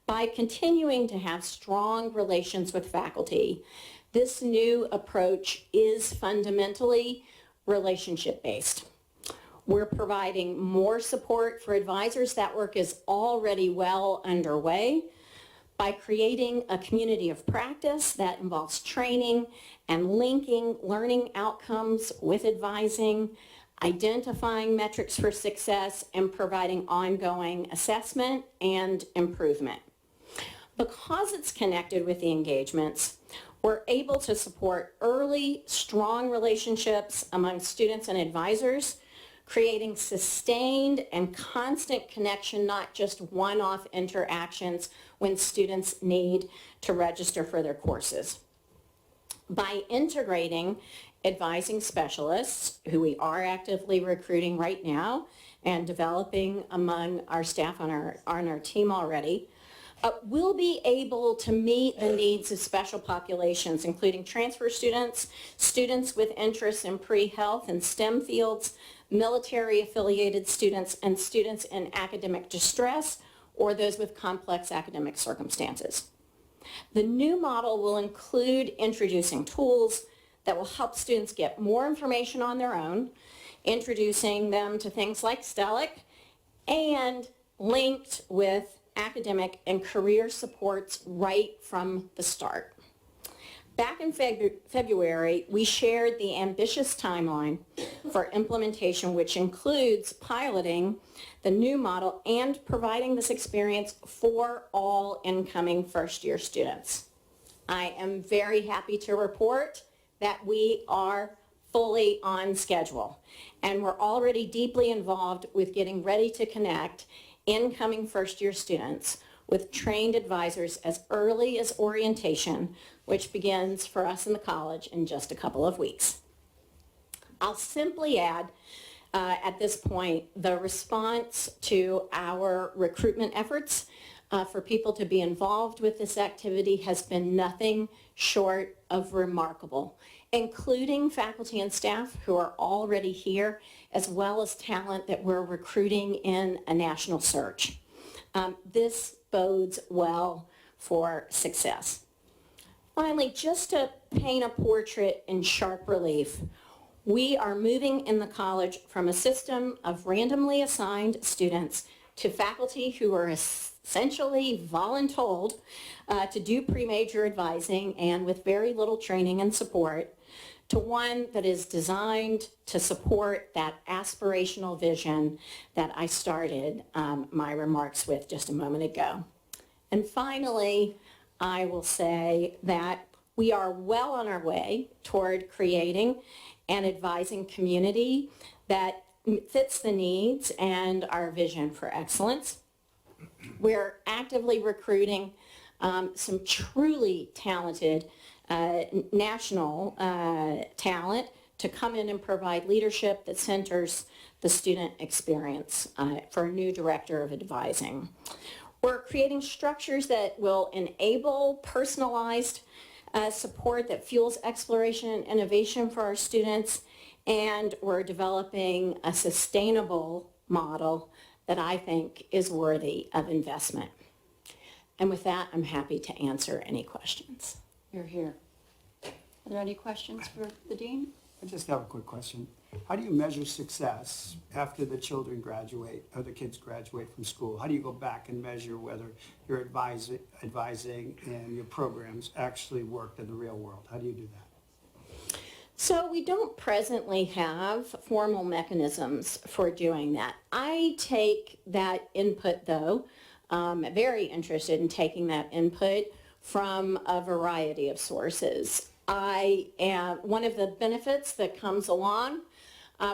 by continuing to have strong relations with faculty, this new approach is fundamentally relationship-based. We're providing more support for advisors. That work is already well underway by creating a community of practice that involves training and linking learning outcomes with advising, identifying metrics for success, and providing ongoing assessment and improvement. Because it's connected with the engagements, we're able to support early, strong relationships among students and advisors, creating sustained and constant connection, not just one-off interactions when students need to register for their courses. By integrating advising specialists, who we are actively recruiting right now and developing among our staff on our team already, we'll be able to meet the needs of special populations, including transfer students, students with interests in pre-health and STEM fields, military-affiliated students, and students in academic distress or those with complex academic circumstances. The new model will include introducing tools that will help students get more information on their own, introducing them to things like STELIC, and linked with academic and career supports right from the start. Back in February, we shared the ambitious timeline for implementation, which includes piloting the new model and providing this experience for all incoming first-year students. I am very happy to report that we are fully on schedule, and we're already deeply involved with getting ready to connect incoming first-year students with trained advisors as early as orientation, which begins for us in the college in just a couple of weeks. I'll simply add at this point the response to our recruitment efforts for people to be involved with this activity has been nothing short of remarkable, including faculty and staff who are already here, as well as talent that we're recruiting in a national search. This bodes well for success. Finally, just to paint a portrait in sharp relief, we are moving in the college from a system of randomly assigned students to faculty who are essentially voluntold to do pre-major advising and with very little training and support, to one that is designed to support that aspirational vision that I started my remarks with just a moment ago. And finally, I will say that we are well on our way toward creating an advising community that fits the needs and our vision for excellence. We're actively recruiting some truly talented national talent to come in and provide leadership that centers the student experience for a new director of advising. We're creating structures that will enable personalized support that fuels exploration and innovation for our students, and we're developing a sustainable model that I think is worthy of investment. And with that, I'm happy to answer any questions. You're here. Are there any questions for the dean? I just have a quick question. How do you measure success after the children graduate, or the kids graduate from school? How do you go back and measure whether your advising and your programs actually worked in the real world? How do you do that? So we don't presently have formal mechanisms for doing that. I take that input, though, very interested in taking that input from a variety of sources. One of the benefits that comes along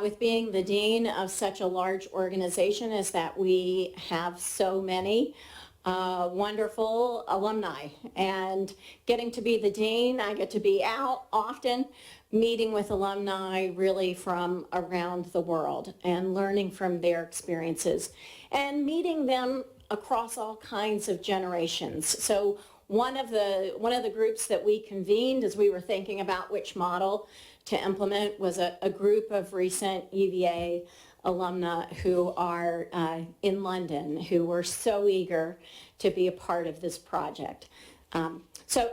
with being the dean of such a large organization is that we have so many wonderful alumni. And getting to be the dean, I get to be out often meeting with alumni really from around the world and learning from their experiences and meeting them across all kinds of generations. So one of the groups that we convened as we were thinking about which model to implement was a group of recent UVA alumni who are in London, who were so eager to be a part of this project. So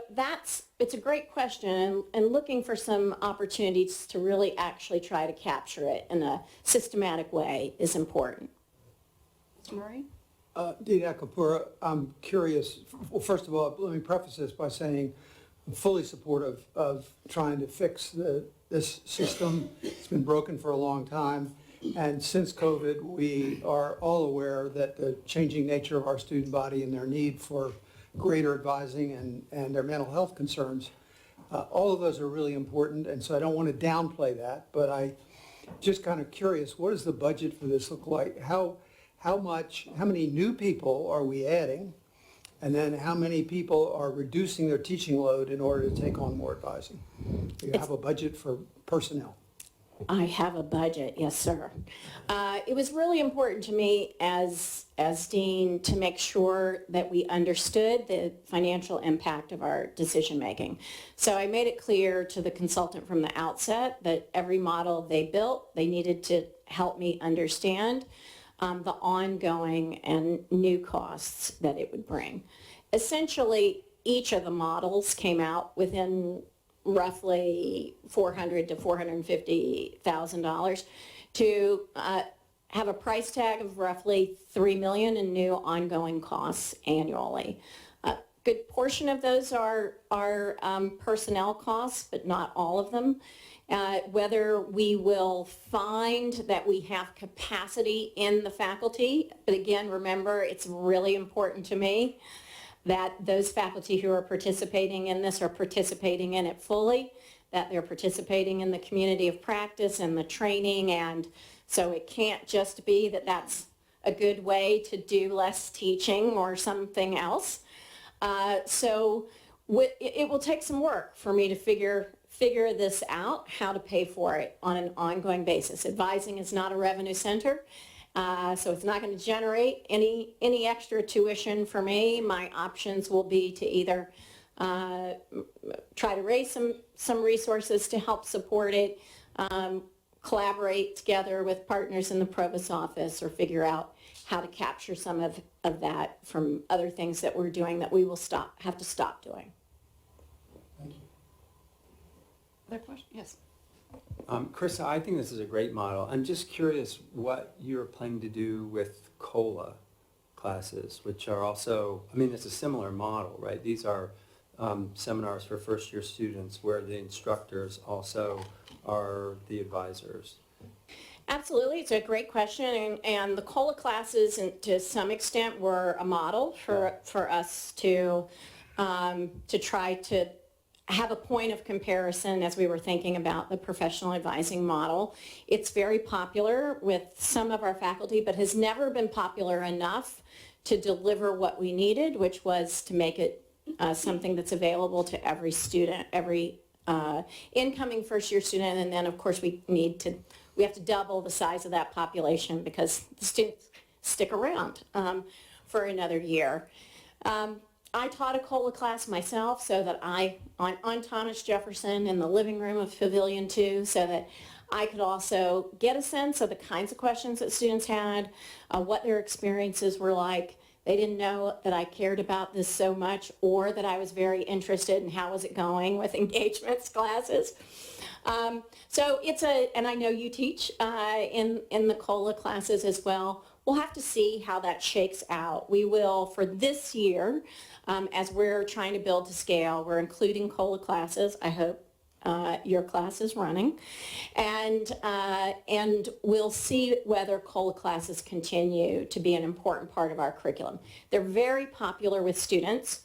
it's a great question, and looking for some opportunities to really actually try to capture it in a systematic way is important. Mr. Murray? Dean Akapura, I'm curious. Well, first of all, let me preface this by saying I'm fully supportive of trying to fix this system. It's been broken for a long time. And since COVID, we are all aware that the changing nature of our student body and their need for greater advising and their mental health concerns, all of those are really important. And so I don't want to downplay that, but I just kind of curious, what does the budget for this look like? How many new people are we adding? And then how many people are reducing their teaching load in order to take on more advising? Do you have a budget for personnel? I have a budget, yes, sir. It was really important to me as dean to make sure that we understood the financial impact of our decision making. So I made it clear to the consultant from the outset that every model they built, they needed to help me understand the ongoing and new costs that it would bring. Essentially, each of the models came out within roughly $400,000 to $450,000 to have a price tag of roughly $3 million in new ongoing costs annually. A good portion of those are personnel costs, but not all of them. Whether we will find that we have capacity in the faculty, but again, remember, it's really important to me that those faculty who are participating in this are participating in it fully, that they're participating in the community of practice and the training, and so it can't just be that that's a good way to do less teaching or something else. So it will take some work for me to figure this out, how to pay for it on an ongoing basis. Advising is not a revenue center. So it's not going to generate any extra tuition for me. My options will be to either try to raise some resources to help support it, collaborate together with partners in the provost's office, or figure out how to capture some of that from other things that we're doing that we will have to stop doing. Thank you. Other questions? Yes. Chris, I think this is a great model. I'm just curious what you're planning to do with COLA classes, which are also, I mean, it's a similar model, right? These are seminars for first-year students where the instructors also are the advisors. Absolutely, it's a great question, and the COLA classes, to some extent, were a model for us to try to have a point of comparison as we were thinking about the professional advising model. It's very popular with some of our faculty, but has never been popular enough to deliver what we needed, which was to make it something that's available to every student, every incoming first-year student, and then of course we have to double the size of that population because the students stick around for another year. I taught a COLA class myself so that on Thomas Jefferson in the living room of Pavilion 2, so that I could also get a sense of the kinds of questions that students had, what their experiences were like. They didn't know that I cared about this so much or that I was very interested in how was it going with engagements classes. So it's and I know you teach in the COLA classes as well. We'll have to see how that shakes out. We will, for this year, as we're trying to build to scale, we're including COLA classes. I hope your class is running. And we'll see whether COLA classes continue to be an important part of our curriculum. They're very popular with students.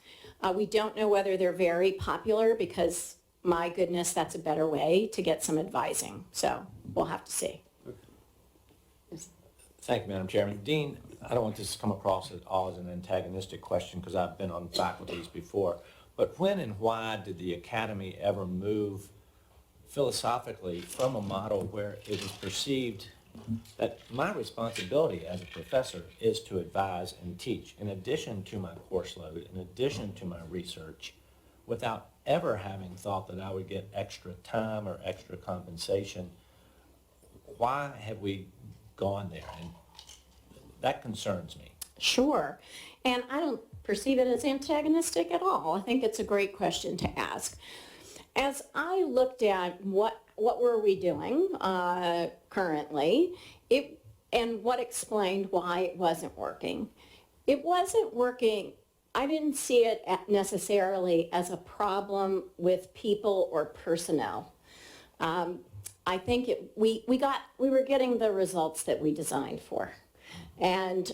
We don't know whether they're very popular because, my goodness, that's a better way to get some advising. So we'll have to see. Thank you, Madam Chairman. Dean, I don't want this to come across at all as an antagonistic question because I've been on faculties before, but when and why did the Academy ever move philosophically from a model where it was perceived that my responsibility as a professor is to advise and teach in addition to my course load, in addition to my research, without ever having thought that I would get extra time or extra compensation? Why have we gone there? And that concerns me. Sure. And I don't perceive it as antagonistic at all. I think it's a great question to ask. As I looked at what were we doing currently, and what explained why it wasn't working. It wasn't working. I didn't see it necessarily as a problem with people or personnel. I think we were getting the results that we designed for. And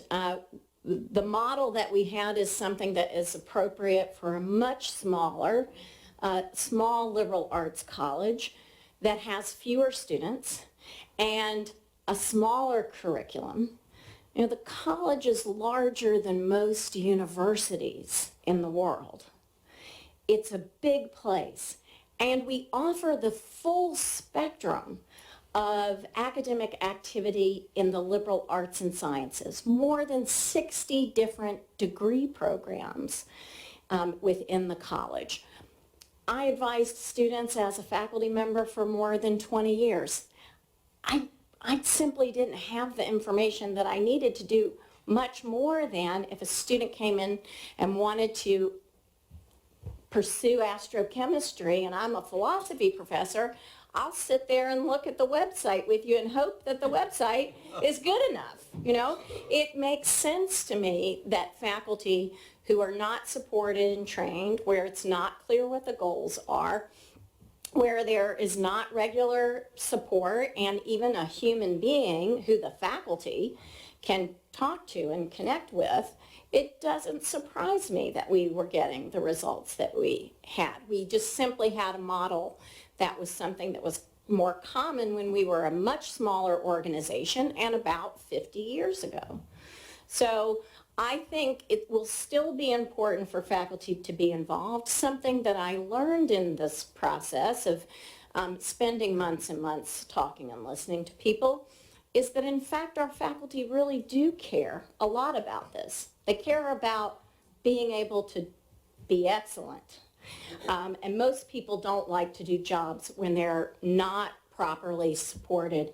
the model that we had is something that is appropriate for a much smaller, small liberal arts college that has fewer students and a smaller curriculum. You know, the college is larger than most universities in the world. It's a big place. And we offer the full spectrum of academic activity in the liberal arts and sciences, more than 60 different degree programs within the college. I advised students as a faculty member for more than 20 years. I simply didn't have the information that I needed to do much more than if a student came in and wanted to pursue astrochemistry, and I'm a philosophy professor, I'll sit there and look at the website with you and hope that the website is good enough. You know, it makes sense to me that faculty who are not supported and trained, where it's not clear what the goals are, where there is not regular support and even a human being who the faculty can talk to and connect with, it doesn't surprise me that we were getting the results that we had. We just simply had a model that was something that was more common when we were a much smaller organization and about 50 years ago. So I think it will still be important for faculty to be involved. Something that I learned in this process of spending months and months talking and listening to people is that in fact our faculty really do care a lot about this. They care about being able to be excellent. And most people don't like to do jobs when they're not properly supported,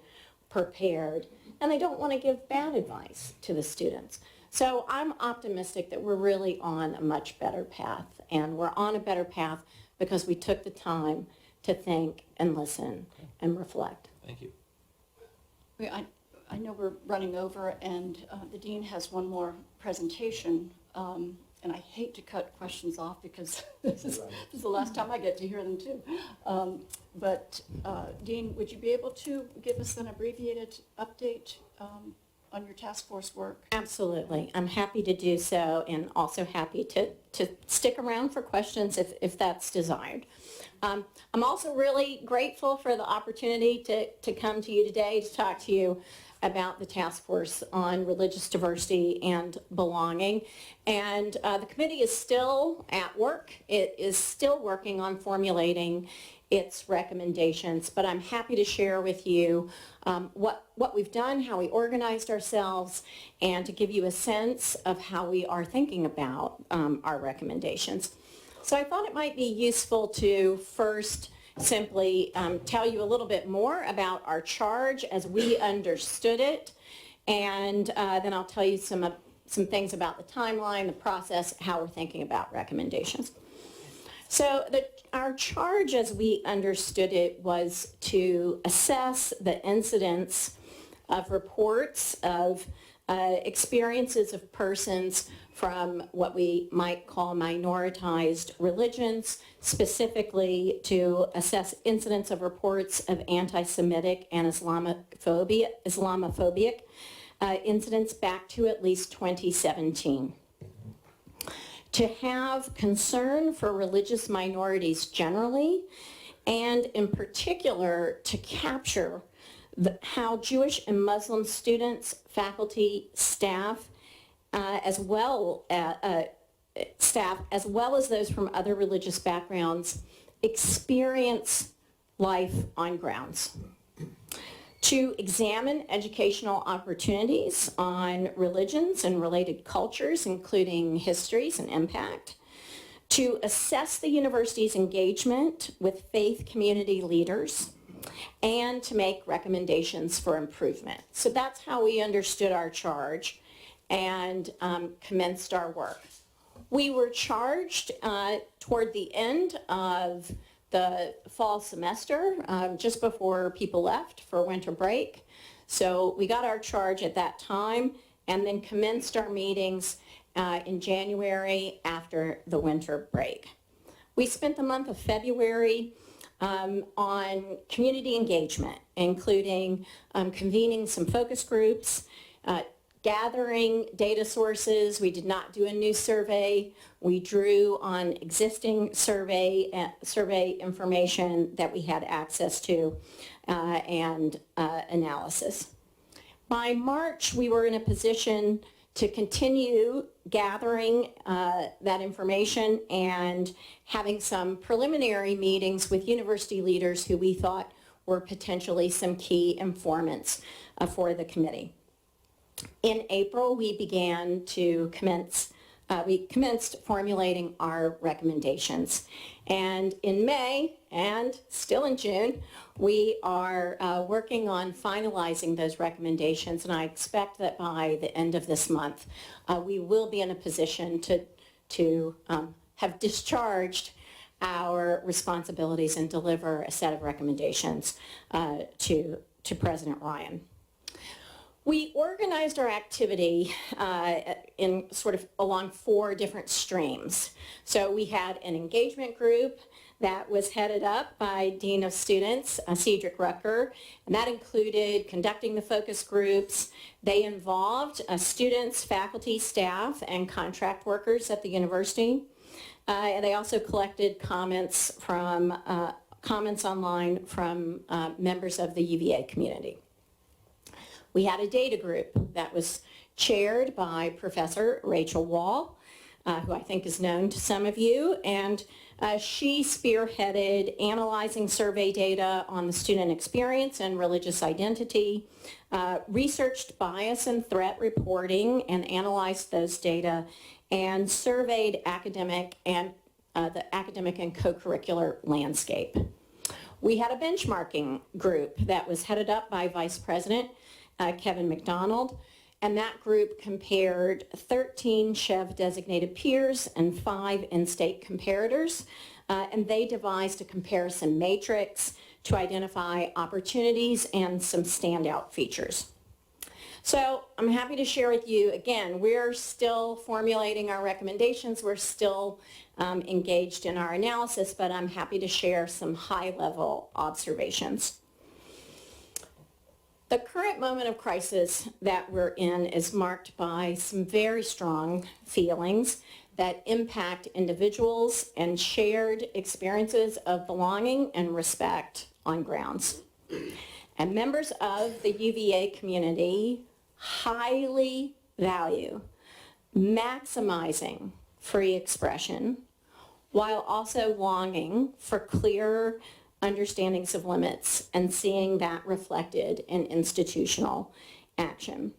prepared, and they don't want to give bad advice to the students. So I'm optimistic that we're really on a much better path, and we're on a better path because we took the time to think and listen and reflect. Thank you. I know we're running over, and the dean has one more presentation, and I hate to cut questions off because this is the last time I get to hear them too. But Dean, would you be able to give us an abbreviated update on your task force work? Absolutely. I'm happy to do so, and also happy to stick around for questions if that's desired. I'm also really grateful for the opportunity to come to you today to talk to you about the task force on religious diversity and belonging. And the committee is still at work. It is still working on formulating its recommendations, but I'm happy to share with you what we've done, how we organized ourselves, and to give you a sense of how we are thinking about our recommendations. So I thought it might be useful to first simply tell you a little bit more about our charge as we understood it, and then I'll tell you some things about the timeline, the process, how we're thinking about recommendations. So our charge as we understood it was to assess the incidence of reports of experiences of persons from what we might call minoritized religions, specifically to assess incidents of reports of anti-Semitic and Islamophobic incidents back to at least 2017. To have concern for religious minorities generally, and in particular to capture how Jewish and Muslim students, faculty, staff, as well as those from other religious backgrounds, experience life on grounds. To examine educational opportunities on religions and related cultures, including histories and impact. To assess the university's engagement with faith community leaders, and to make recommendations for improvement. So that's how we understood our charge and commenced our work. We were charged toward the end of the fall semester, just before people left for winter break. So we got our charge at that time and then commenced our meetings in January after the winter break. We spent the month of February on community engagement, including convening some focus groups, gathering data sources. We did not do a new survey. We drew on existing survey information that we had access to and analysis. By March, we were in a position to continue gathering that information and having some preliminary meetings with university leaders who we thought were potentially some key informants for the committee. In April, we commenced formulating our recommendations. And in May, and still in June, we are working on finalizing those recommendations, and I expect that by the end of this month, we will be in a position to have discharged our responsibilities and deliver a set of recommendations to President Ryan. We organized our activity in sort of along 4 different streams. So we had an engagement group that was headed up by Dean of Students, Cedric Rucker, and that included conducting the focus groups. They involved students, faculty, staff, and contract workers at the university. And they also collected comments online from members of the UVA community. We had a data group that was chaired by Professor Rachel Wall, who I think is known to some of you, and she spearheaded analyzing survey data on the student experience and religious identity, researched bias and threat reporting and analyzed those data, and surveyed academic and the academic and co-curricular landscape. We had a benchmarking group that was headed up by Vice President Kevin McDonald, and that group compared 13 Chev designated peers and 5 in-state comparators, and they devised a comparison matrix to identify opportunities and some standout features. So I'm happy to share with you, again, we're still formulating our recommendations, we're still engaged in our analysis, but I'm happy to share some high-level observations. The current moment of crisis that we're in is marked by some very strong feelings that impact individuals and shared experiences of belonging and respect on grounds. And members of the UVA community highly value maximizing free expression while also longing for clear understandings of limits and seeing that reflected in institutional action.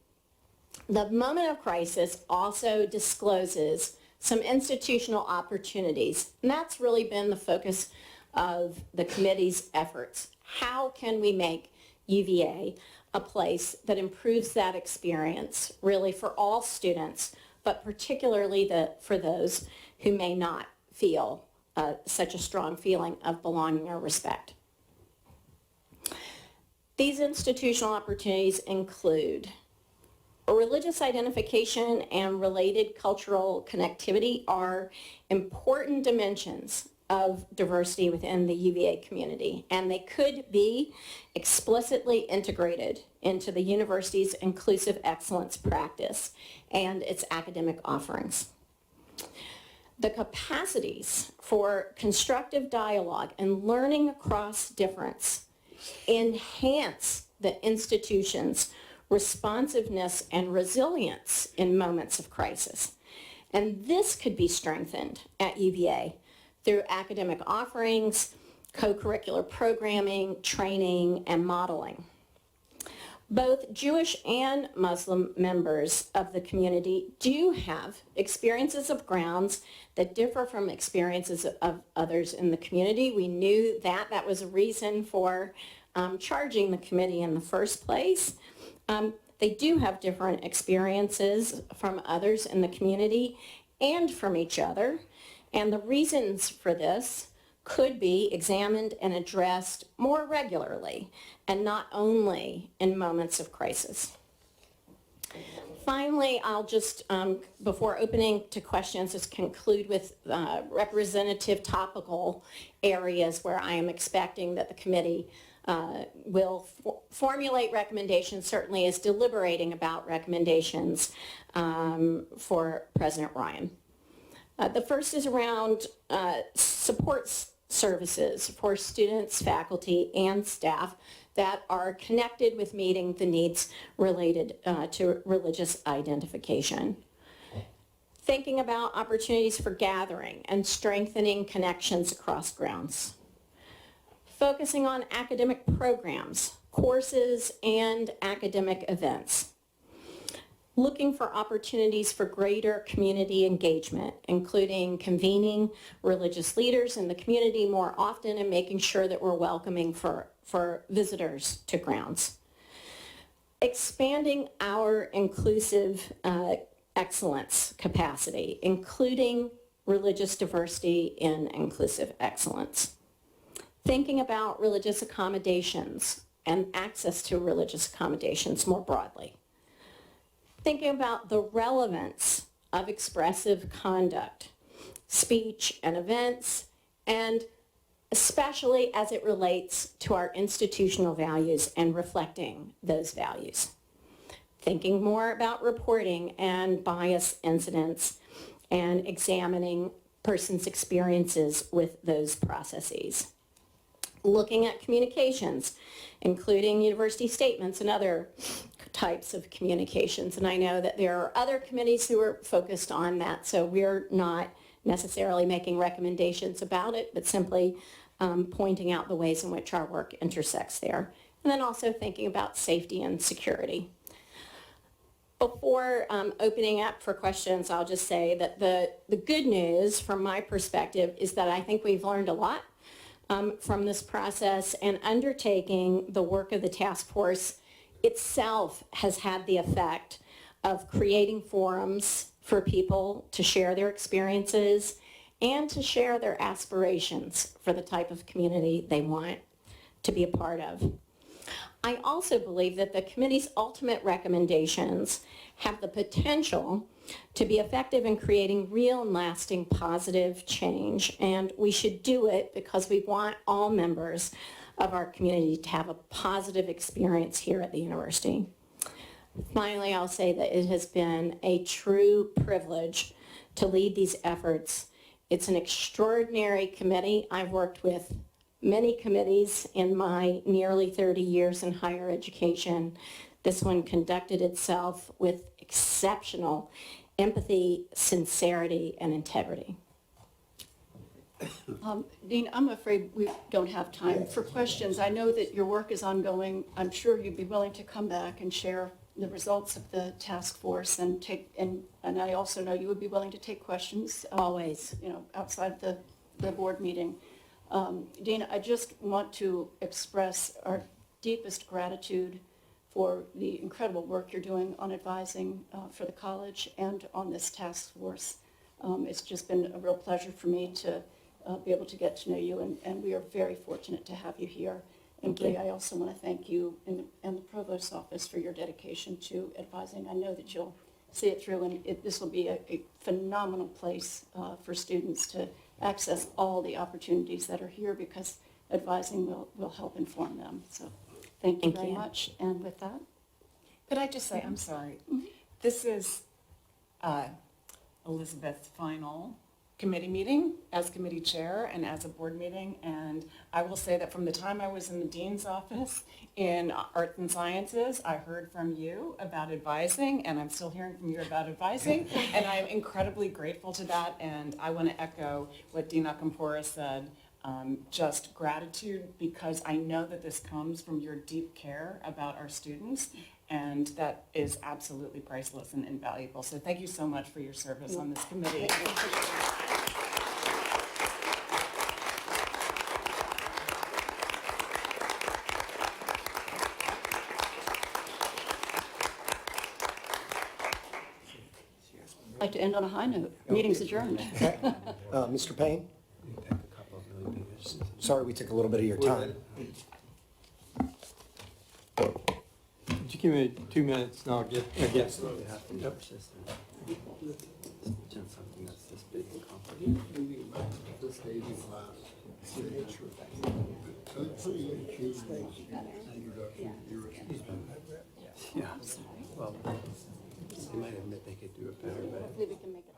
The moment of crisis also discloses some institutional opportunities, and that's really been the focus of the committee's efforts. How can we make UVA a place that improves that experience really for all students, but particularly for those who may not feel such a strong feeling of belonging or respect? These institutional opportunities include religious identification and related cultural connectivity are important dimensions of diversity within the UVA community, and they could be explicitly integrated into the university's inclusive excellence practice and its academic offerings. The capacities for constructive dialogue and learning across difference enhance the institution's responsiveness and resilience in moments of crisis. And this could be strengthened at UVA through academic offerings, co-curricular programming, training, and modeling. Both Jewish and Muslim members of the community do have experiences of grounds that differ from experiences of others in the community. We knew that. That was a reason for charging the committee in the first place. They do have different experiences from others in the community and from each other. And the reasons for this could be examined and addressed more regularly and not only in moments of crisis. Finally, I'll just, before opening to questions, just conclude with representative topical areas where I am expecting that the committee will formulate recommendations, certainly is deliberating about recommendations for President Ryan. The first is around support services for students, faculty, and staff that are connected with meeting the needs related to religious identification. Thinking about opportunities for gathering and strengthening connections across grounds. Focusing on academic programs, courses, and academic events. Looking for opportunities for greater community engagement, including convening religious leaders in the community more often and making sure that we're welcoming for visitors to grounds. Expanding our inclusive excellence capacity, including religious diversity in inclusive excellence. Thinking about religious accommodations and access to religious accommodations more broadly. Thinking about the relevance of expressive conduct, speech and events, and especially as it relates to our institutional values and reflecting those values. Thinking more about reporting and bias incidents and examining persons' experiences with those processes. Looking at communications, including university statements and other types of communications. And I know that there are other committees who are focused on that, so we're not necessarily making recommendations about it, but simply pointing out the ways in which our work intersects there. And then also thinking about safety and security. Before opening up for questions, I'll just say that the good news from my perspective is that I think we've learned a lot from this process, and undertaking the work of the task force itself has had the effect of creating forums for people to share their experiences and to share their aspirations for the type of community they want to be a part of. I also believe that the committee's ultimate recommendations have the potential to be effective in creating real and lasting positive change, and we should do it because we want all members of our community to have a positive experience here at the university. Finally, I'll say that it has been a true privilege to lead these efforts. It's an extraordinary committee. I've worked with many committees in my nearly 30 years in higher education. This one conducted itself with exceptional empathy, sincerity, and integrity. Dean, I'm afraid we don't have time for questions. I know that your work is ongoing. I'm sure you'd be willing to come back and share the results of the task force and I also know you would be willing to take questions. Always. Outside the board meeting. Dina, I just want to express our deepest gratitude for the incredible work you're doing on advising for the college and on this task force. It's just been a real pleasure for me to be able to get to know you, and we are very fortunate to have you here. And Bree, I also want to thank you and the Provost's office for your dedication to advising. I know that you'll see it through, and this will be a phenomenal place for students to access all the opportunities that are here, because advising will help inform them. So thank you very much. And with that, Could I just say, I'm sorry, this is Elizabeth's final committee meeting as committee chair and as a board meeting, and I will say that from the time I was in the dean's office in arts and sciences, I heard from you about advising, and I'm still hearing from you about advising, and I'm incredibly grateful to that, and I want to echo what Dean Akampora said, just gratitude, because I know that this comes from your deep care about our students, and that is absolutely priceless and invaluable. So thank you so much for your service on this committee. I'd like to end on a high note. Meeting's adjourned. Okay. Mr. Payne? Sorry we took a little bit of your time. Could you give me 2 minutes and I'll get. Yep. Something that's this big and complicated. Yeah, well, they might admit they could do it better, but. Hopefully we can make it.